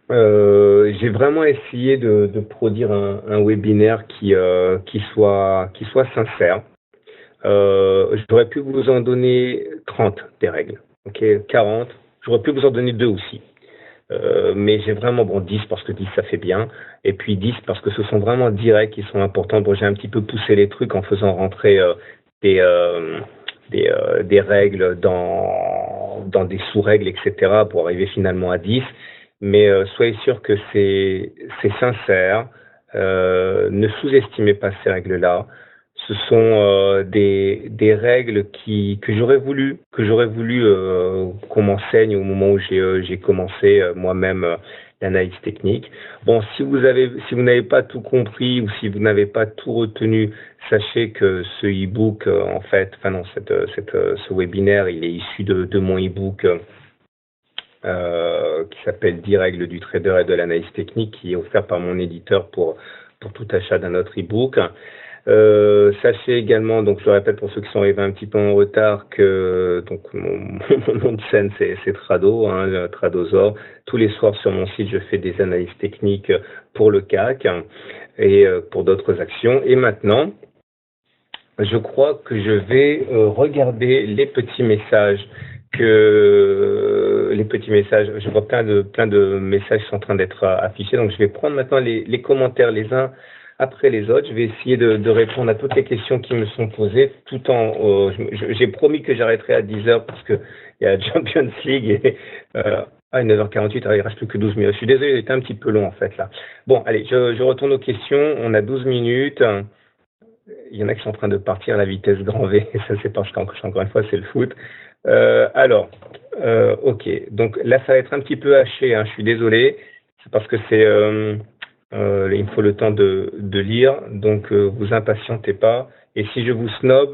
J'ai vraiment essayé de produire un webinaire qui soit sincère. J'aurais pu vous en donner 30 des règles, ok, 40. J'aurais pu vous en donner 2 aussi. Mais j'ai vraiment, 10 parce que 10 ça fait bien, et puis 10 parce que ce sont vraiment 10 règles qui sont importantes. Bon, j'ai un petit peu poussé les trucs en faisant rentrer des règles dans des sous-règles, etc., pour arriver finalement à 10. Mais soyez sûr que c'est sincère. Ne sous-estimez pas ces règles-là. Ce sont des règles que j'aurais voulu qu'on m'enseigne au moment où j'ai commencé moi-même l'analyse technique. Bon, si vous n'avez pas tout compris ou si vous n'avez pas tout retenu, sachez que ce e-book ce webinaire, il est issu de mon e-book qui s'appelle 10 règles du trader et de l'analyse technique, qui est offert par mon éditeur pour tout achat d'un autre e-book. Sachez également, donc je le répète pour ceux qui sont arrivés un petit peu en retard, que donc mon nom de scène c'est Trado, Tradozor. Tous les soirs sur mon site, je fais des analyses techniques pour le CAC et pour d'autres actions. Et maintenant, je crois que je vais regarder les petits messages je vois plein de messages qui sont en train d'être affichés, donc je vais prendre maintenant les commentaires les uns après les autres. Je vais essayer de répondre à toutes les questions qui me sont posées, tout en j'ai promis que j'arrêterai à 10h parce que il y a Champions League et à 9h48, il reste plus que 12 minutes. Je suis désolé, il était un petit peu long en fait là. Bon, allez, je retourne aux questions. On a 12 minutes. Il y en a qui sont en train de partir à la vitesse grand V, et ça c'est parce qu'encore une fois c'est le foot. Ok, donc là ça va être un petit peu haché, hein, je suis désolé, c'est parce que il me faut le temps de lire, donc vous impatientez pas. Et si je vous snob,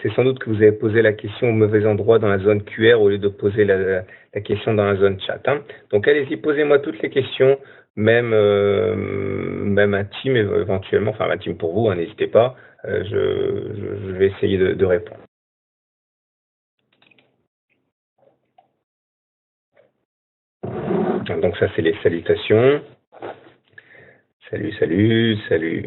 c'est sans doute que vous avez posé la question au mauvais endroit dans la zone QR au lieu de poser la question dans la zone chat. Hein. Donc allez-y, posez-moi toutes les questions, même intime éventuellement, enfin intime pour vous, hein, n'hésitez pas, je vais essayer de répondre. Donc ça c'est les salutations. Salut, salut, salut.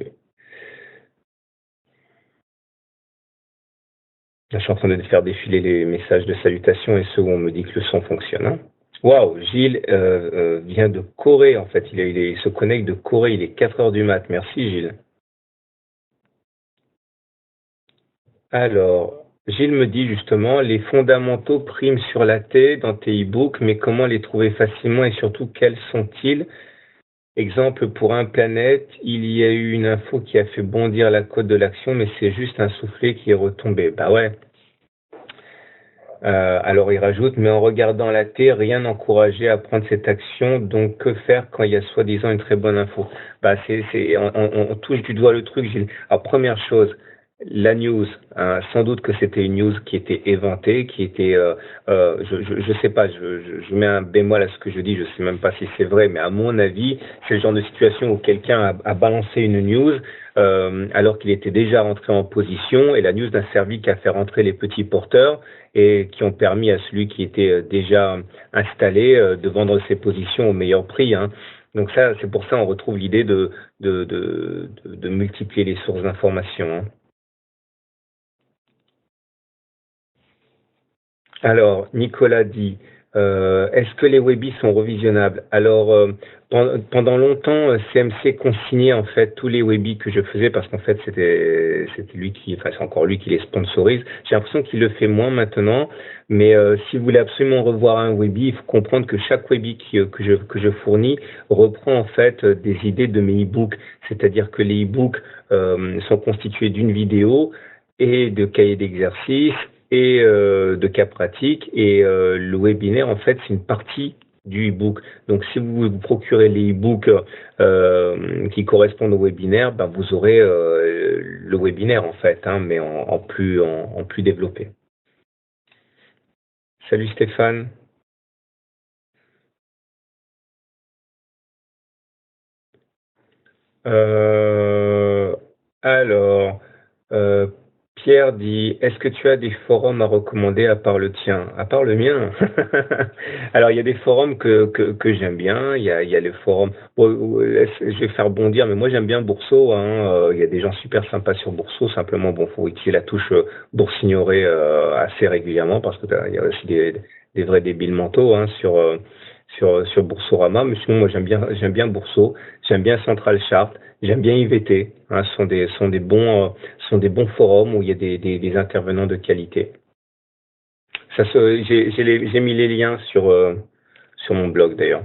Là, je suis en train de faire défiler les messages de salutation et ceux où on me dit que le son fonctionne. Hein. Waouh, Gilles vient de Corée en fait, il se connecte de Corée, il est 4h du mat. Merci Gilles. Alors, Gilles me dit justement, les fondamentaux priment sur la T dans tes e-books, mais comment les trouver facilement et surtout quels sont-ils? Exemple, pour un planète, il y a eu une info qui a fait bondir la cote de l'action, mais c'est juste un soufflet qui est retombé. Bah ouais. Alors il rajoute, mais en regardant la T, rien n'encourageait à prendre cette action, donc que faire quand il y a soi-disant une très bonne info? Bah on touche du doigt le truc, Gilles. Alors première chose, la news, hein, sans doute que c'était une news qui était éventée, qui était, je sais pas, je mets un bémol à ce que je dis, je sais même pas si c'est vrai, mais à mon avis, c'est le genre de situation où quelqu'un a balancé une news alors qu'il était déjà rentré en position et la news n'a servi qu'à faire entrer les petits porteurs et qui ont permis à celui qui était déjà installé de vendre ses positions au meilleur prix. Hein. Donc ça, c'est pour ça on retrouve l'idée de multiplier les sources d'information. Hein. Alors, Nicolas dit, Est-ce que les Webis sont revisionnables? Alors, pendant longtemps, CMC consignait en fait tous les Webis que je faisais parce qu'en fait c'était lui qui, enfin c'est encore lui qui les sponsorise. J'ai l'impression qu'il le fait moins maintenant, mais si vous voulez absolument revoir un Webi, il faut comprendre que chaque Webi que je fournis reprend en fait des idées de mes e-books, c'est-à-dire que les e-books sont constitués d'une vidéo et de cahiers d'exercices et de cas pratiques. Et le webinaire, en fait, c'est une partie du e-book. Donc, si vous vous procurez les e-books qui correspondent au webinaire, ben, vous aurez le webinaire, en fait, hein, mais en plus développé. Salut Stéphane. Euh, alors, euh, Pierre dit, est-ce que tu as des forums à recommander à part le tien? À part le mien? Alors, il y a des forums que j'aime bien. Il y a le forum. Bon, je vais faire bondir, mais moi j'aime bien Bourseau, hein. Il y a des gens super sympas sur Bourseau. Simplement, bon, faut utiliser la touche boursignorer assez régulièrement parce que il y a aussi des vrais débiles mentaux hein, sur Boursorama. Mais sinon, moi j'aime bien Bourseau. J'aime bien Central Chart. J'aime bien IVT, hein, ce sont des bons forums où il y a des intervenants de qualité. J'ai mis les liens sur mon blog d'ailleurs.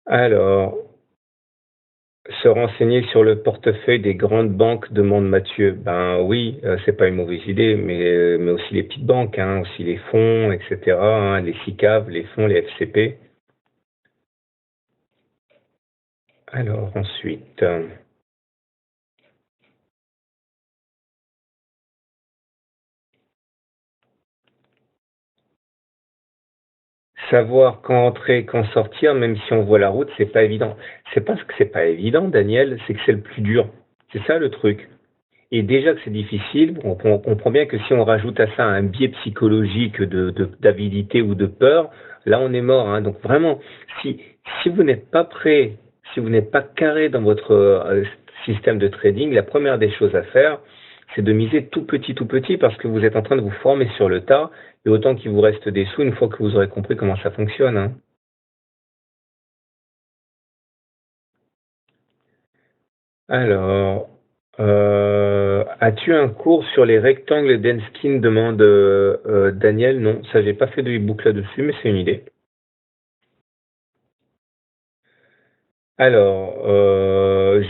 Alors, se renseigner sur le portefeuille des grandes banques, demande Mathieu. Ben oui, c'est pas une mauvaise idée, mais aussi les petites banques, hein, aussi les fonds, etc., hein, les SICAV, les fonds, les FCP. Alors ensuite. Savoir quand entrer, quand sortir, même si on voit la route, c'est pas évident. C'est pas ce que c'est pas évident, Daniel, c'est que c'est le plus dur. C'est ça le truc. Et déjà que c'est difficile, on comprend bien que si on rajoute à ça un biais psychologique d'avidité ou de peur, là on est mort, hein. Donc vraiment, si vous n'êtes pas prêt, si vous n'êtes pas carré dans votre système de trading, la première des choses à faire, c'est de miser tout petit, parce que vous êtes en train de vous former sur le tas, et autant qu'il vous reste des sous une fois que vous aurez compris comment ça fonctionne, hein. Alors, as-tu un cours sur les rectangles d'Enskin demande Daniel. Non, ça j'ai pas fait de e-book là-dessus, mais c'est une idée. Alors,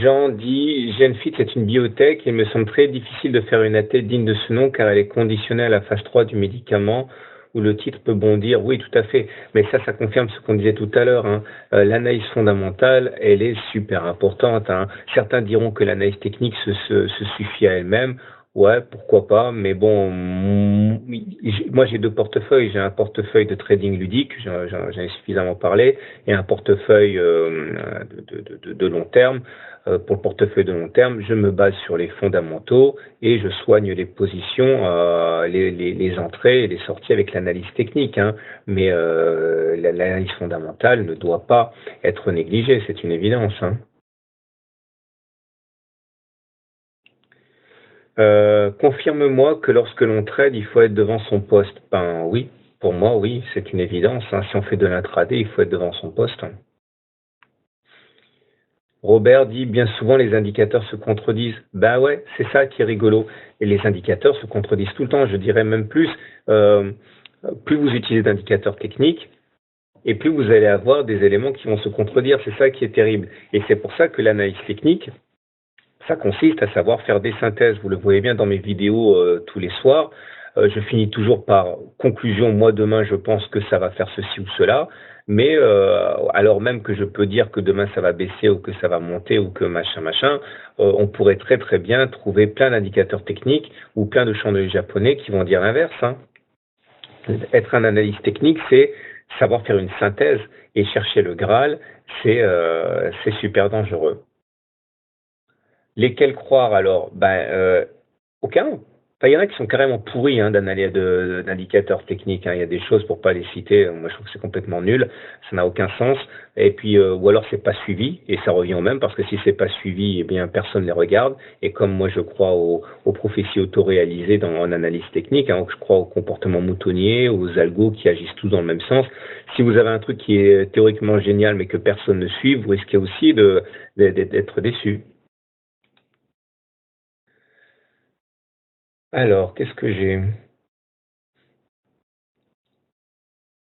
Jean dit, GenFit est une biotech et il me semble très difficile de faire une AT digne de ce nom car elle est conditionnée à la phase 3 du médicament où le titre peut bondir. Oui, tout à fait. Mais ça confirme ce qu'on disait tout à l'heure, hein. L'analyse fondamentale, elle est super importante, hein. Certains diront que l'analyse technique se suffit à elle-même. Ouais, pourquoi pas, mais bon, moi j'ai deux portefeuilles. J'ai un portefeuille de trading ludique, j'en ai suffisamment parlé, et un portefeuille de long terme. Pour le portefeuille de long terme, je me base sur les fondamentaux et je soigne les positions, les entrées et les sorties avec l'analyse technique, hein. Mais l'analyse fondamentale ne doit pas être négligée, c'est une évidence, hein. Confirme-moi que lorsque l'on trade, il faut être devant son poste. Ben oui, pour moi, oui, c'est une évidence, hein. Si on fait de l'intraday, il faut être devant son poste, hein. Robert dit bien souvent les indicateurs se contredisent. Ben ouais, c'est ça qui est rigolo. Et les indicateurs se contredisent tout le temps. Je dirais même plus, euh, plus vous utilisez d'indicateurs techniques, et plus vous allez avoir des éléments qui vont se contredire. C'est ça qui est terrible. Et c'est pour ça que l'analyse technique, ça consiste à savoir faire des synthèses. Vous le voyez bien dans mes vidéos tous les soirs. Je finis toujours par conclusion. Moi, demain, je pense que ça va faire ceci ou cela. Mais alors même que je peux dire que demain ça va baisser ou que ça va monter ou que machin, on pourrait très très bien trouver plein d'indicateurs techniques ou plein de chandeliers japonais qui vont dire l'inverse, hein. Être un analyste technique, c'est savoir faire une synthèse et chercher le Graal. C'est super dangereux. Lesquels croire alors? Ben, aucun. Enfin, il y en a qui sont carrément pourris d'indicateurs techniques, hein. Il y a des choses, pour pas les citer, moi je trouve que c'est complètement nul, ça n'a aucun sens. Et puis, ou alors c'est pas suivi, et ça revient au même, parce que si c'est pas suivi, eh bien personne ne les regarde. Et comme moi je crois aux prophéties autoréalisées en analyse technique, hein, je crois au comportement moutonnier, aux algos qui agissent tous dans le même sens. Si vous avez un truc qui est théoriquement génial, mais que personne ne suit, vous risquez aussi d'être déçu. Alors, qu'est-ce que j'ai?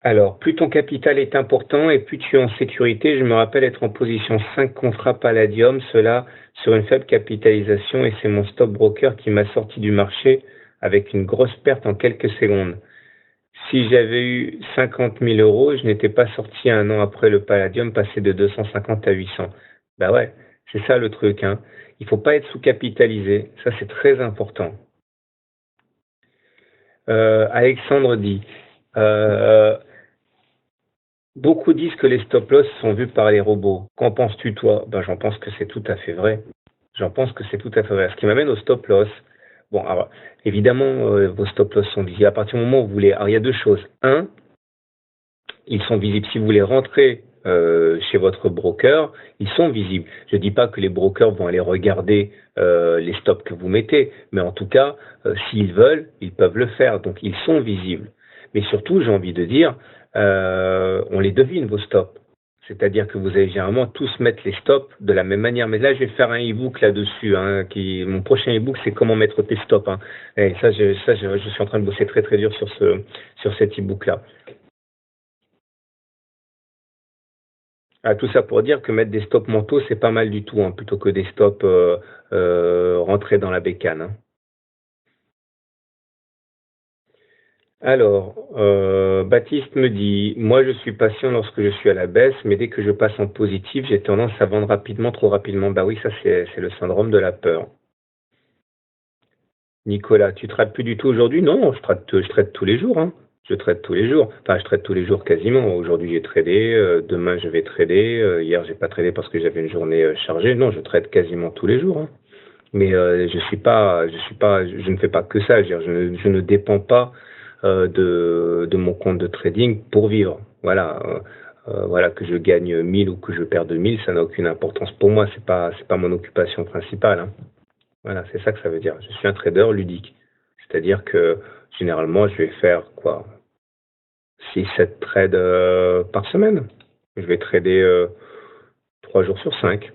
Alors, plus ton capital est important et plus tu es en sécurité. Je me rappelle être en position 5 contrats Palladium, cela sur une faible capitalisation, et c'est mon stop broker qui m'a sorti du marché avec une grosse perte en quelques secondes. Si j'avais eu 50 000 euros, je n'étais pas sorti un an après le Palladium passer de 250 à 800. Bah ouais, c'est ça le truc, hein. Il faut pas être sous-capitalisé, ça c'est très important. Alexandre dit, euh, beaucoup disent que les stop-loss sont vus par les robots. Qu'en penses-tu, toi? Ben, j'en pense que c'est tout à fait vrai. J'en pense que c'est tout à fait vrai. Ce qui m'amène au stop-loss. Bon, alors, évidemment, vos stop-loss sont visibles. À partir du moment où vous voulez... Alors, il y a deux choses. Un, ils sont visibles. Si vous voulez rentrer chez votre broker, ils sont visibles. Je ne dis pas que les brokers vont aller regarder les stops que vous mettez, mais en tout cas, s'ils veulent, ils peuvent le faire. Donc, ils sont visibles. Mais surtout, j'ai envie de dire, on les devine, vos stops. C'est-à-dire que vous allez généralement tous mettre les stops de la même manière. Mais là, je vais faire un e-book là-dessus. Hein, mon prochain e-book, c'est comment mettre tes stops. Hein. Et ça, je suis en train de bosser très très dur sur cet e-book-là. Ah, tout ça pour dire que mettre des stops mentaux, c'est pas mal du tout, hein, plutôt que des stops rentrés dans la bécane. Hein. Alors, Baptiste me dit, moi je suis patient lorsque je suis à la baisse, mais dès que je passe en positif, j'ai tendance à vendre rapidement, trop rapidement. Bah oui, ça c'est le syndrome de la peur. Nicolas, tu trades plus du tout aujourd'hui? Non, je trade tous les jours. Hein. Je trade tous les jours. Enfin, je trade tous les jours quasiment. Aujourd'hui, j'ai tradé. Demain, je vais trader. Hier, j'ai pas tradé parce que j'avais une journée chargée. Non, je trade quasiment tous les jours. Hein. Mais je ne fais pas que ça. Je ne dépends pas de mon compte de trading pour vivre. Voilà. Voilà, que je gagne 1000 ou que je perde 1000, ça n'a aucune importance pour moi. C'est pas mon occupation principale. Hein. Voilà, c'est ça que ça veut dire. Je suis un trader ludique. C'est-à-dire que généralement, je vais faire quoi? 6, 7 trades par semaine. Je vais trader 3 jours sur 5.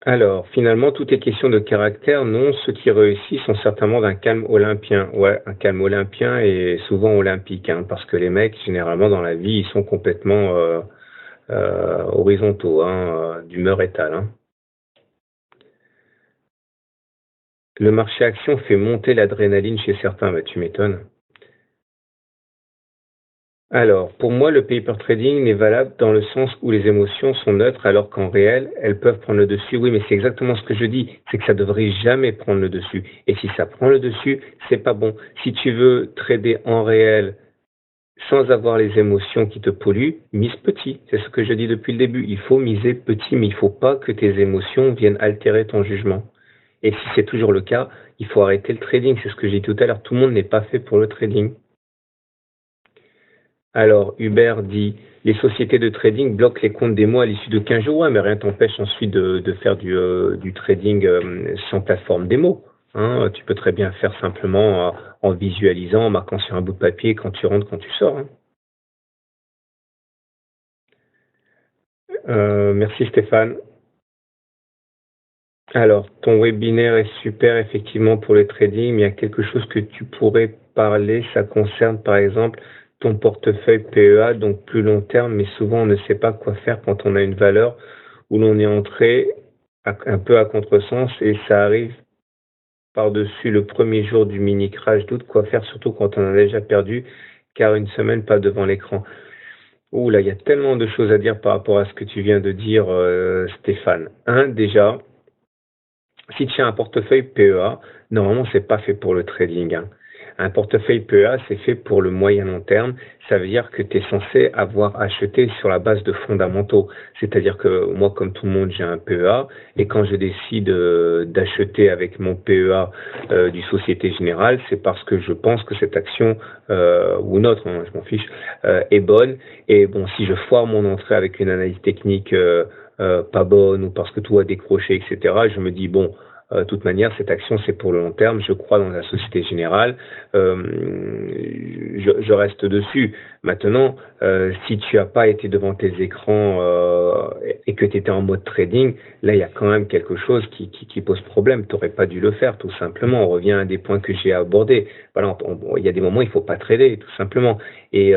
Alors, finalement, tout est question de caractère. Non, ceux qui réussissent sont certainement d'un calme olympien. Ouais, un calme olympien et souvent olympique, hein, parce que les mecs, généralement, dans la vie, ils sont complètement horizontaux, hein, d'humeur étale. Hein. Le marché action fait monter l'adrénaline chez certains, bah, tu m'étonnes. Alors, pour moi, le paper trading n'est valable dans le sens où les émotions sont neutres, alors qu'en réel, elles peuvent prendre le dessus. Oui, mais c'est exactement ce que je dis, c'est que ça devrait jamais prendre le dessus. Et si ça prend le dessus, c'est pas bon. Si tu veux trader en réel sans avoir les émotions qui te polluent, mise petit. C'est ce que je dis depuis le début. Il faut miser petit, mais il faut pas que tes émotions viennent altérer ton jugement. Et si c'est toujours le cas, il faut arrêter le trading. C'est ce que j'ai dit tout à l'heure. Tout le monde n'est pas fait pour le trading. Alors, Hubert dit, les sociétés de trading bloquent les comptes des mois à l'issue de 15 jours. Ouais, mais rien t'empêche ensuite de faire du trading sans plateforme démo. Hein, tu peux très bien faire simplement en visualisant, en marquant sur un bout de papier quand tu rentres, quand tu sors. Hein. Merci Stéphane. Alors, ton webinaire est super effectivement pour le trading, mais il y a quelque chose que tu pourrais parler, ça concerne par exemple ton portefeuille PEA, donc plus long terme, mais souvent on ne sait pas quoi faire quand on a une valeur où l'on est entré un peu à contresens et ça arrive par-dessus le premier jour du mini crash doute, quoi faire surtout quand on a déjà perdu, car une semaine pas devant l'écran. Ouh là, il y a tellement de choses à dire par rapport à ce que tu viens de dire, Stéphane. Déjà, si tu as un portefeuille PEA, normalement, c'est pas fait pour le trading. Hein. Un portefeuille PEA, c'est fait pour le moyen long terme. Ça veut dire que tu es censé avoir acheté sur la base de fondamentaux. C'est-à-dire que moi, comme tout le monde, j'ai un PEA et quand je décide d'acheter avec mon PEA du Société Générale, c'est parce que je pense que cette action ou une autre, hein, je m'en fiche, est bonne. Et bon, si je foire mon entrée avec une analyse technique pas bonne ou parce que tout a décroché, etc., je me dis, bon, de toute manière, cette action, c'est pour le long terme. Je crois dans la Société Générale. Je reste dessus. Maintenant, si tu n'as pas été devant tes écrans et que tu étais en mode trading, là, il y a quand même quelque chose qui pose problème. Tu n'aurais pas dû le faire, tout simplement. On revient à un des points que j'ai abordés. Voilà, il y a des moments où il ne faut pas trader, tout simplement. Et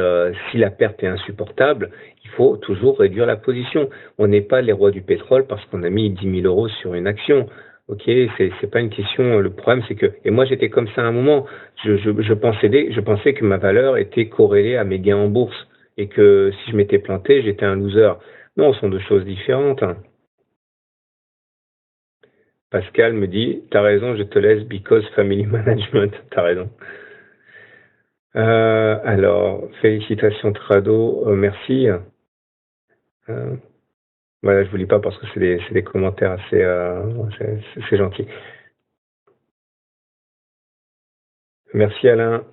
si la perte est insupportable, il faut toujours réduire la position. On n'est pas les rois du pétrole parce qu'on a mis 10 000 euros sur une action. Ok, c'est pas une question. Le problème, c'est que, et moi j'étais comme ça à un moment. Je pensais que ma valeur était corrélée à mes gains en bourse et que si je m'étais planté, j'étais un loser. Non, ce sont deux choses différentes, hein. Pascal me dit, t'as raison, je te laisse because family management. T'as raison. Alors, félicitations Trado, merci. Euh, voilà, je vous lis pas parce que c'est des commentaires assez, c'est gentil. Merci Alain.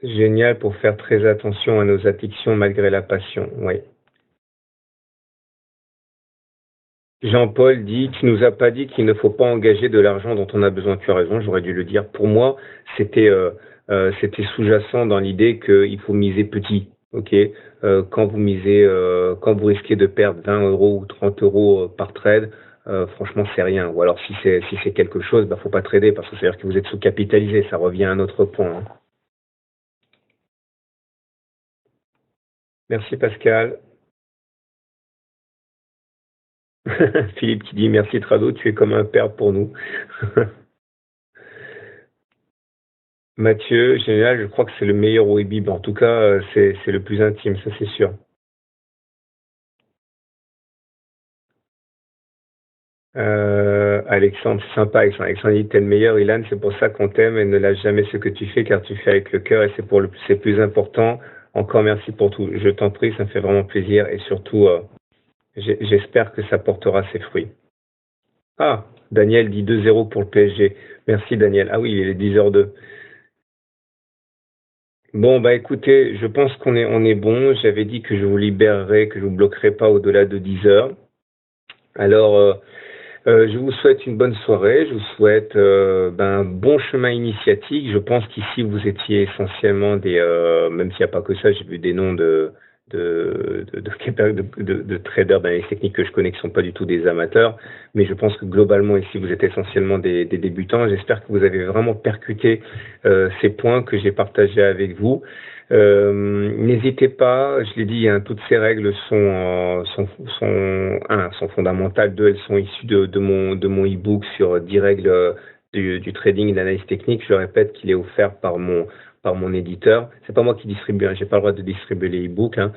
Génial pour faire très attention à nos addictions malgré la passion. Oui. Jean-Paul dit, tu nous as pas dit qu'il ne faut pas engager de l'argent dont on a besoin. Tu as raison, j'aurais dû le dire. Pour moi, c'était sous-jacent dans l'idée qu'il faut miser petit. Ok. Quand vous risquez de perdre 20 euros ou 30 euros par trade, franchement, c'est rien. Ou alors si c'est quelque chose, bah faut pas trader parce que c'est-à-dire que vous êtes sous-capitalisé. Ça revient à un autre point, hein. Merci Pascal. Philippe qui dit merci Trado, tu es comme un père pour nous. Mathieu, général, je crois que c'est le meilleur Weebib. En tout cas, c'est le plus intime, ça c'est sûr. Alexandre, c'est sympa, Alexandre. Alexandre dit t'es le meilleur, Ilan, c'est pour ça qu'on t'aime et ne lâche jamais ce que tu fais car tu fais avec le cœur et c'est plus important. Encore merci pour tout. Je t'en prie, ça me fait vraiment plaisir et surtout, j'espère que ça portera ses fruits. Ah, Daniel dit 2-0 pour le PSG. Merci Daniel. Ah oui, il est 10h02. Bon, bah écoutez, je pense on est bon. J'avais dit que je vous libérerai, que je vous bloquerai pas au-delà de 10 heures. Alors, je vous souhaite une bonne soirée. Je vous souhaite un bon chemin initiatique. Je pense qu'ici, vous étiez essentiellement même s'il n'y a pas que ça, j'ai vu des noms de traders d'analyse technique que je connais qui ne sont pas du tout des amateurs. Mais je pense que globalement, ici, vous êtes essentiellement des débutants. J'espère que vous avez vraiment percuté ces points que j'ai partagés avec vous. N'hésitez pas, je l'ai dit, hein, toutes ces règles sont fondamentales. Deux, elles sont issues de mon e-book sur 10 règles du trading et de l'analyse technique. Je le répète qu'il est offert par mon éditeur. C'est pas moi qui distribue, hein, j'ai pas le droit de distribuer les e-books, hein,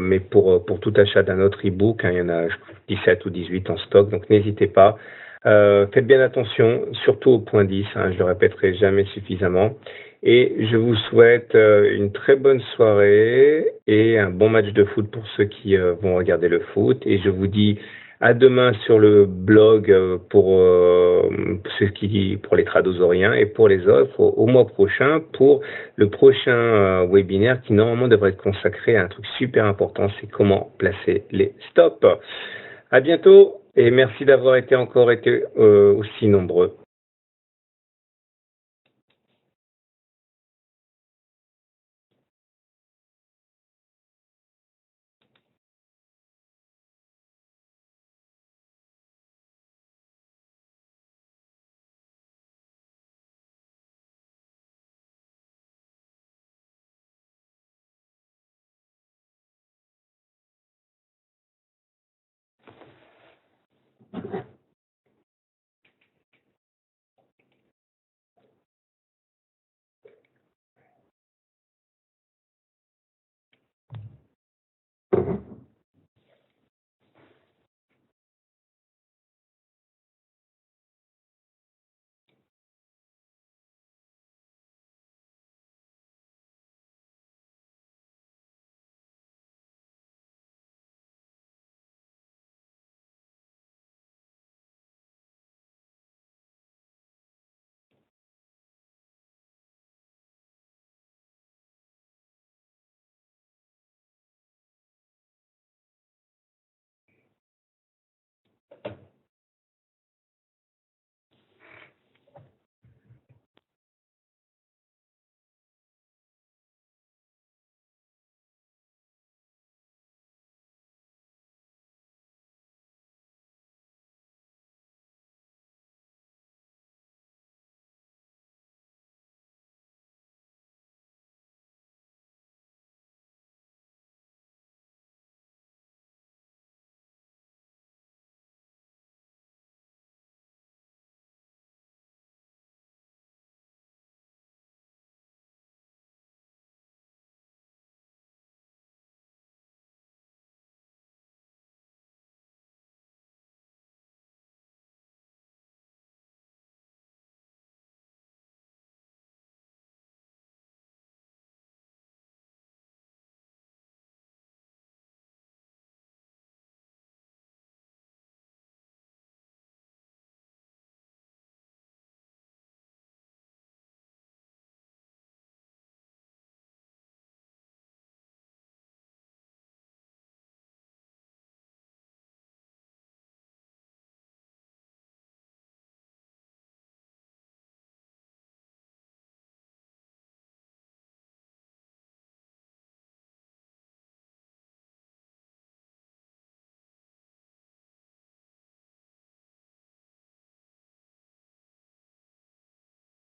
mais pour tout achat d'un autre e-book, hein, il y en a 17 ou 18 en stock, donc n'hésitez pas. Faites bien attention, surtout au point 10, hein, je le répéterai jamais suffisamment. Et je vous souhaite une très bonne soirée et un bon match de foot pour ceux qui vont regarder le foot. Et je vous dis à demain sur le blog pour les tradosoriens et pour les autres au mois prochain pour le prochain webinaire qui normalement devrait être consacré à un truc super important, c'est comment placer les stops. À bientôt et merci d'avoir été aussi nombreux.